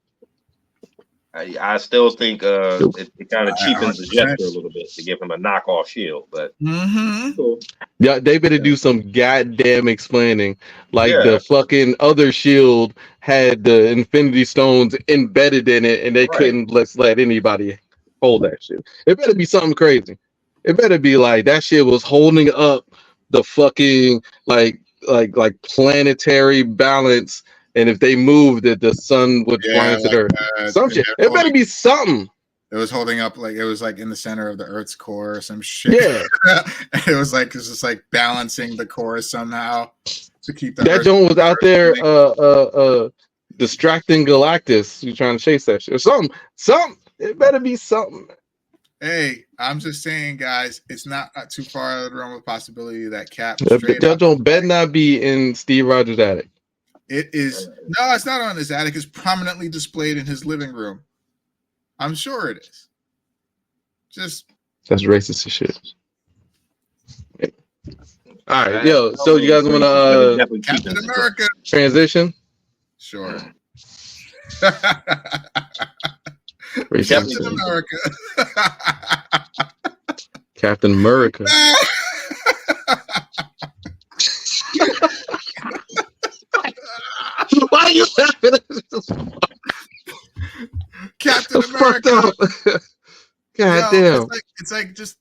S3: I still think it kind of cheapens the gesture a little bit to give him a knockoff shield, but
S1: cool.
S2: Yeah, they better do some goddamn explaining. Like the fucking other shield had the Infinity Stones embedded in it, and they couldn't let anybody hold that shit. It better be something crazy. It better be like that shit was holding up the fucking like planetary balance. And if they moved it, the sun would fly into Earth. Some shit. It better be something.
S1: It was holding up like it was like in the center of the Earth's core or some shit.
S2: Yeah.
S1: It was just like balancing the core somehow to keep
S2: that joint was out there distracting Galactus. You trying to chase that shit. Or something. It better be something.
S1: Hey, I'm just saying, guys, it's not too far out of the realm of possibility that Cap
S2: that joint better not be in Steve Rogers' attic.
S1: It is no, it's not on his attic. It's prominently displayed in his living room. I'm sure it is.
S2: That's racist as shit. All right, yo. So you guys want to
S1: Captain America
S2: transition?
S1: Sure.
S2: Captain
S1: America.
S2: Captain America. Why are you laughing?
S1: Captain America.
S2: God damn.
S1: It's like just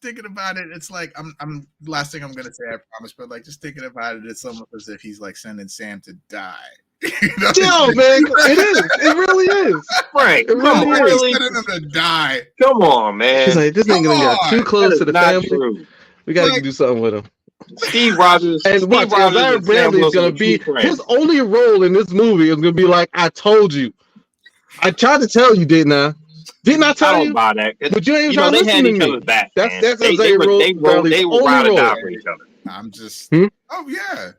S1: thinking about it. It's like I'm last thing I'm gonna say. I promise, but like just thinking about it, it's almost as if he's like sending Sam to die. You know?
S2: Yo, man, it is. It really is.
S3: Right.
S1: It really is. Sending him to die.
S3: Come on, man.
S2: He's like, this nigga got too close to the family.
S3: True.
S2: We gotta do something with him.
S3: Steve Rogers
S2: and watch, Aaron Bradley is gonna be his only role in this movie is gonna be like, I told you. I tried to tell you, didn't I? Didn't I tell you?
S3: I don't buy that.
S2: But you ain't trying to listen to me.
S3: Back,
S2: that's
S3: they were ride or die for each other.
S1: I'm just oh yeah.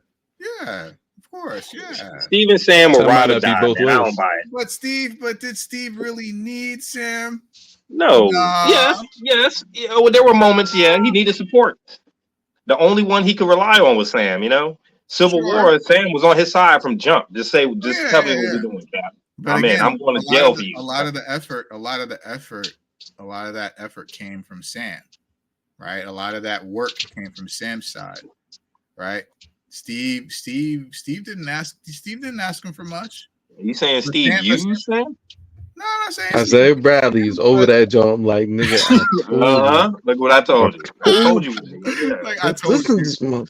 S1: Of course, yeah.
S3: Steve and Sam were ride or die. I don't buy it.
S1: But did Steve really need Sam?
S3: No. Yes. Yeah, well, there were moments, he needed support. The only one he could rely on was Sam, you know? Civil War, Sam was on his side from jump. Just tell me what you're doing, Cap. I'm going to jail for you.
S1: A lot of that effort came from Sam, right? A lot of that work came from Sam's side, right? Steve didn't ask him for much.
S3: Are you saying Steve used Sam?
S1: No, I'm not saying
S2: Isaiah Bradley's over that jump like nigga.
S3: Look what I told you. I told you.
S1: Like I told you.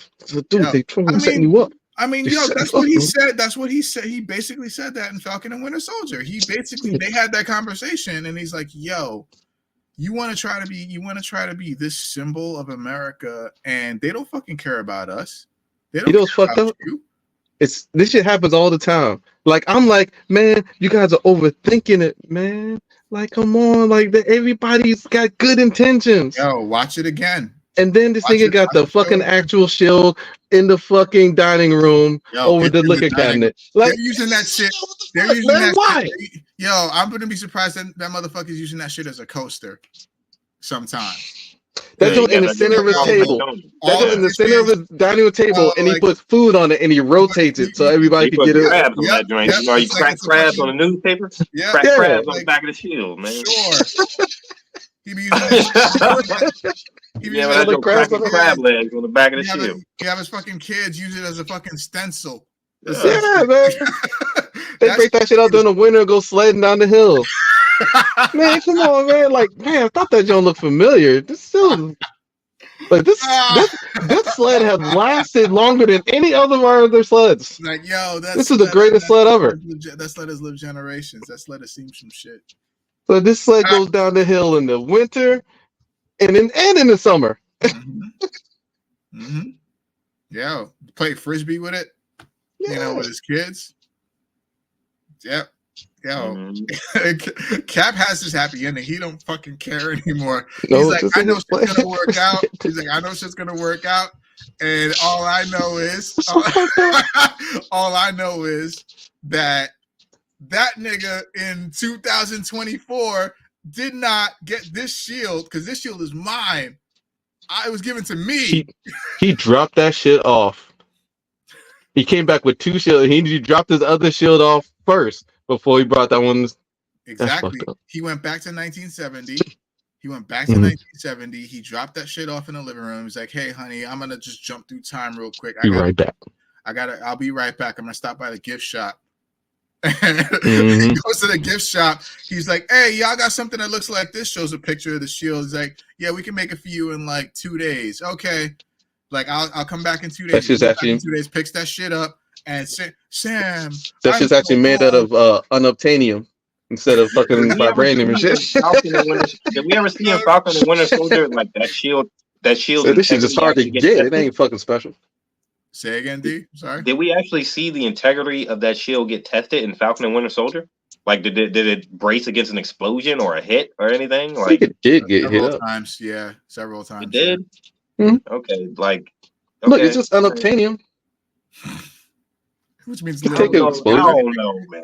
S2: Dude, they trying setting you up.
S1: I mean, that's what he said. That's what he said. He basically said that in Falcon and Winter Soldier. They had that conversation, and he's like, "Yo, you want to try to be this symbol of America, and they don't fucking care about us. They don't. You know what's fucked up? You.
S2: This shit happens all the time. Like I'm like, man, you guys are overthinking it, man. Like, come on, like everybody's got good intentions.
S1: Yo, watch it again.
S2: And then this
S1: Watch
S2: nigga
S1: it,
S2: got the
S1: watch the
S2: fucking
S1: show.
S2: actual shield in the fucking dining room over
S1: It's
S2: the
S1: in the
S2: liquor
S1: dining room.
S2: cabinet. Like,
S1: They're using that shit.
S2: what the
S1: They're
S2: fuck,
S1: using
S2: man?
S1: that
S2: Why?
S1: shit. Yo, I'm gonna be surprised that motherfucker's using that shit as a coaster sometimes.
S2: That joint in the
S3: that
S2: center of his
S3: probably
S2: table.
S3: don't.
S2: That joint in the center of
S1: dishes,
S2: his dining room table, and he
S1: like
S2: puts food on it, and he rotates it so everybody
S3: He
S2: could
S3: put
S2: get it.
S3: crabs on that joint. You know, you
S1: It's like
S3: crack
S1: it's a
S3: crabs on
S1: fucking,
S3: the newspaper.
S1: yeah,
S3: Crack
S2: Yeah.
S3: crabs on the
S1: like,
S3: back of the shield, man.
S1: sure. He be using that. He be
S3: Yeah,
S1: using
S3: but that
S2: the
S3: joint
S2: crabs
S3: cracking
S2: on the-
S3: crab legs on the back of the
S1: You have,
S3: shield.
S1: you have his fucking kids use it as a fucking stencil.
S3: Yeah.
S2: Yeah, man. They break that shit out during the winter and go sledding down the hill. Man, come on, man. Like, man, I thought that joint looked familiar. This still, like, this sled has lasted longer than any other of our other sleds.
S1: Like, yo,
S2: This is the greatest sled ever.
S1: That sled has lived generations. That sled has seen some shit.
S2: So this sled goes down the hill in the winter and in the summer.
S1: Yo, play frisbee with it.
S2: Yeah.
S1: You know, with his kids. Yep. Yo,
S3: Mm-hmm.
S1: Cap has his happy ending. He don't fucking care anymore.
S2: No,
S1: He's like,
S2: this
S1: I
S2: ain't
S1: know
S2: his
S1: shit's
S2: play.
S1: gonna work out. He's like, I know shit's gonna work out. And all I know is that nigga in 2024 did not get this shield because this shield is mine. It was given to me.
S2: He dropped that shit off. He came back with 2 shields. He dropped his other shield off first before he brought that one.
S1: Exactly. He went back to 1970. He went back to 1970. He dropped that shit off in the living room. He's like, "Hey, honey, I'm gonna just jump through time real quick.
S2: Be right back.
S1: I'll be right back. I'm gonna stop by the gift shop." He goes to the gift shop. He's like, "Hey, y'all got something that looks like this?" Shows a picture of the shield. He's like, "Yeah, we can make it for you in like 2 days." Okay, like I'll come back in 2 days.
S2: That's just actually
S1: 2 days. Picks that shit up and Sam.
S2: That's just actually made out of unobtainium instead of fucking vibranium and shit.
S3: Did we ever see in Falcon and Winter Soldier like that shield? That shield.
S2: So this is just hard to get. It ain't fucking special.
S1: Say again, D. Sorry.
S3: Did we actually see the integrity of that shield get tested in Falcon and Winter Soldier? Like, did it brace against an explosion or a hit or anything? Like,
S2: I think it did get hit up.
S1: Times, yeah, several times.
S3: It did.
S2: Yeah.
S3: Okay, like,
S2: look, it's just unobtainium.
S1: Which means
S3: I don't know, man.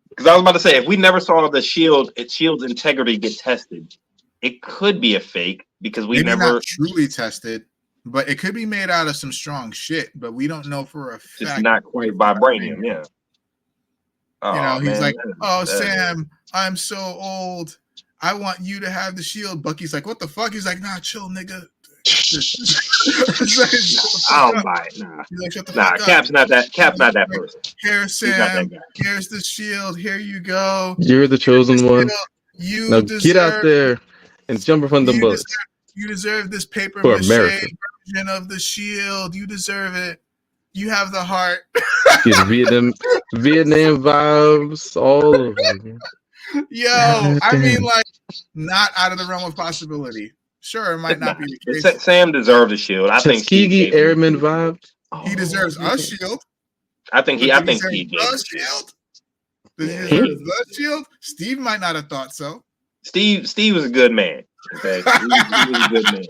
S3: Because I was about to say, if we never saw the shield's integrity get tested, it could be a fake because we
S1: maybe
S3: never
S1: not truly tested. But it could be made out of some strong shit, but we don't know for a fact.
S3: It's not quite vibranium, yeah.
S1: Oh, you know, he's like, "Oh, Sam, I'm so old. I want you to have the shield." Bucky's like, "What the fuck?" He's like, "Nah, chill, nigga."
S3: I don't buy it. Nah,
S1: like, shut the
S3: nah.
S1: fuck
S3: Cap's
S1: up.
S3: not that. Cap's not that person.
S1: Here, Sam. Here's the shield. Here you go.
S2: You're the chosen one.
S1: You
S2: now get out there and jump in front of the bullets.
S1: You deserve this paper
S2: for
S1: mache
S2: America
S1: version of the shield. You deserve it. You have the heart.
S2: Vietnam vibes all over.
S1: Yo, I mean, like, not out of the realm of possibility. Sure, it might not be the case.
S3: Sam deserves a shield. I think
S2: Tuskegee Airman vibes.
S1: He deserves a shield.
S3: I think he deserves
S1: a shield. Does he deserve the shield? Steve might not have thought so.
S3: Steve was a good man. Okay, he was a good man.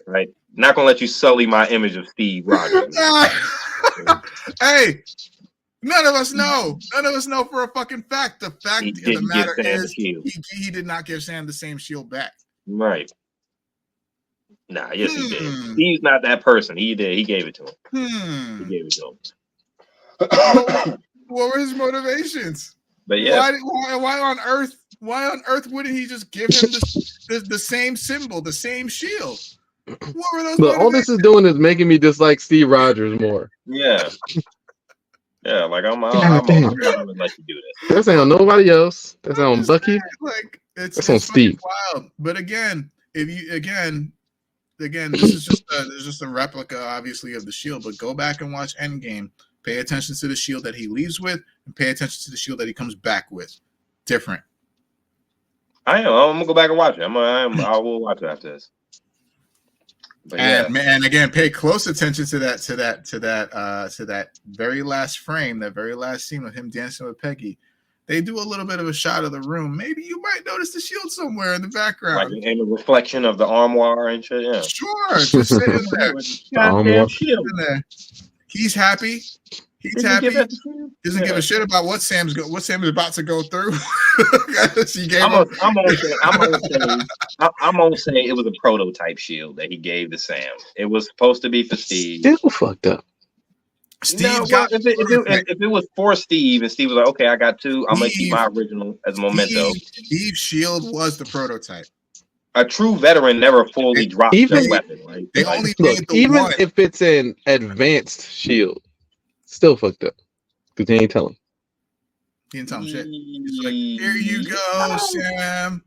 S3: Right, not gonna let you sully my image of Steve Rogers.
S1: Hey, none of us know. None of us know for a fucking fact. The fact of the matter is, he did not give Sam the same shield back.
S3: Right. Nah, yes, he did. He's not that person. He did. He gave it to him. He gave it to him.
S1: What were his motivations?
S3: But yeah,
S1: why on earth? Why on earth wouldn't he just give him the same symbol, the same shield? What were those?
S2: But all this is doing is making me dislike Steve Rogers more.
S3: Yeah. Yeah, like I'm gonna let you do this.
S2: That's on nobody else. That's on Bucky.
S1: Like
S2: that's on Steve.
S1: Wild. But again, this is just a replica, obviously, of the shield. But go back and watch Endgame. Pay attention to the shield that he leaves with, and pay attention to the shield that he comes back with. Different.
S3: I am. I'm gonna go back and watch it. I will watch it after this. But
S1: and again, pay close attention to that very last frame, that very last scene with him dancing with Peggy. they do a little bit of a shot of the room, maybe you might notice the shield somewhere in the
S3: Like
S1: background.
S3: in the reflection of the armoire and shit. Yeah.
S1: Sure, just sitting there.
S3: Goddamn shield.
S1: Sitting there. He's happy. He's
S3: Didn't
S1: happy.
S3: give that to Sam?
S1: Doesn't give a shit about what Sam's about to go through. She gave
S3: I'm
S1: him.
S3: gonna say it was a prototype shield that he gave to Sam. It was supposed to be for Steve.
S2: Still fucked up.
S1: Steve
S3: No,
S1: got
S3: if it was for Steve and Steve was like, okay, I got two, I'm gonna keep my original as a memento.
S1: Steve's shield was the prototype.
S3: A true veteran never fully drops their weapon, right?
S1: They
S3: Like,
S1: only
S2: Look,
S1: made the
S2: even
S1: one.
S2: if it's an advanced shield, still fucked up. Because they ain't telling.
S1: He didn't tell him shit. He's like, here you go, Sam.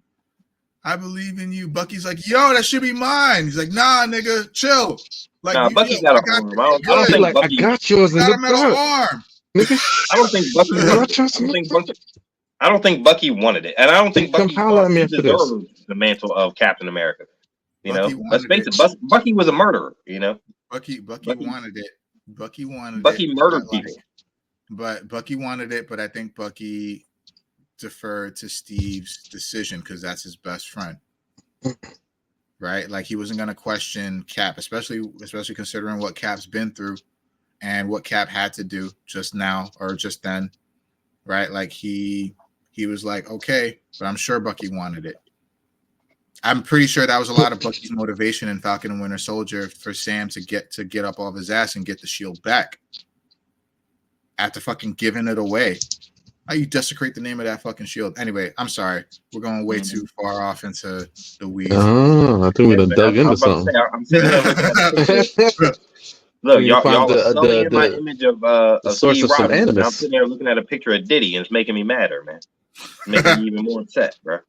S1: I believe in you. Bucky's like, yo, that should be mine. He's like, nah, nigga, chill. Like,
S3: nah, Bucky got a arm. I don't think
S2: Like,
S3: Bucky
S2: I got yours in
S1: got
S2: the
S1: a metal
S2: back.
S1: arm.
S2: Nigga,
S3: I don't think Bucky I don't think Bucky wanted it. And I don't think
S2: Come
S3: Bucky
S2: holler at me after this.
S3: deserved the mantle of Captain America. You
S1: Bucky
S3: know? Let's
S1: wanted
S3: face it, Bucky was a murderer, you know?
S1: Bucky wanted it. Bucky
S3: murdered people.
S1: But Bucky wanted it, but I think Bucky deferred to Steve's decision because that's his best friend. Right? Like he wasn't gonna question Cap, especially considering what Cap's been through and what Cap had to do just now or just then. Right? Like he was like, okay, but I'm sure Bucky wanted it. I'm pretty sure that was a lot of Bucky's motivation in Falcon and Winter Soldier for Sam to get up off his ass and get the shield back. After fucking giving it away. How you desecrate the name of that fucking shield? Anyway, I'm sorry. We're going way too far off into the weeds.
S2: Oh, I think we done dug into something.
S3: I'm sitting there looking at the picture. Look, y'all are sullying my image of
S2: source
S3: Steve
S2: of some
S3: Rogers. And I'm
S2: animus.
S3: sitting there looking at a picture of Diddy, and it's making me madder, man. It's making me even more upset, bro.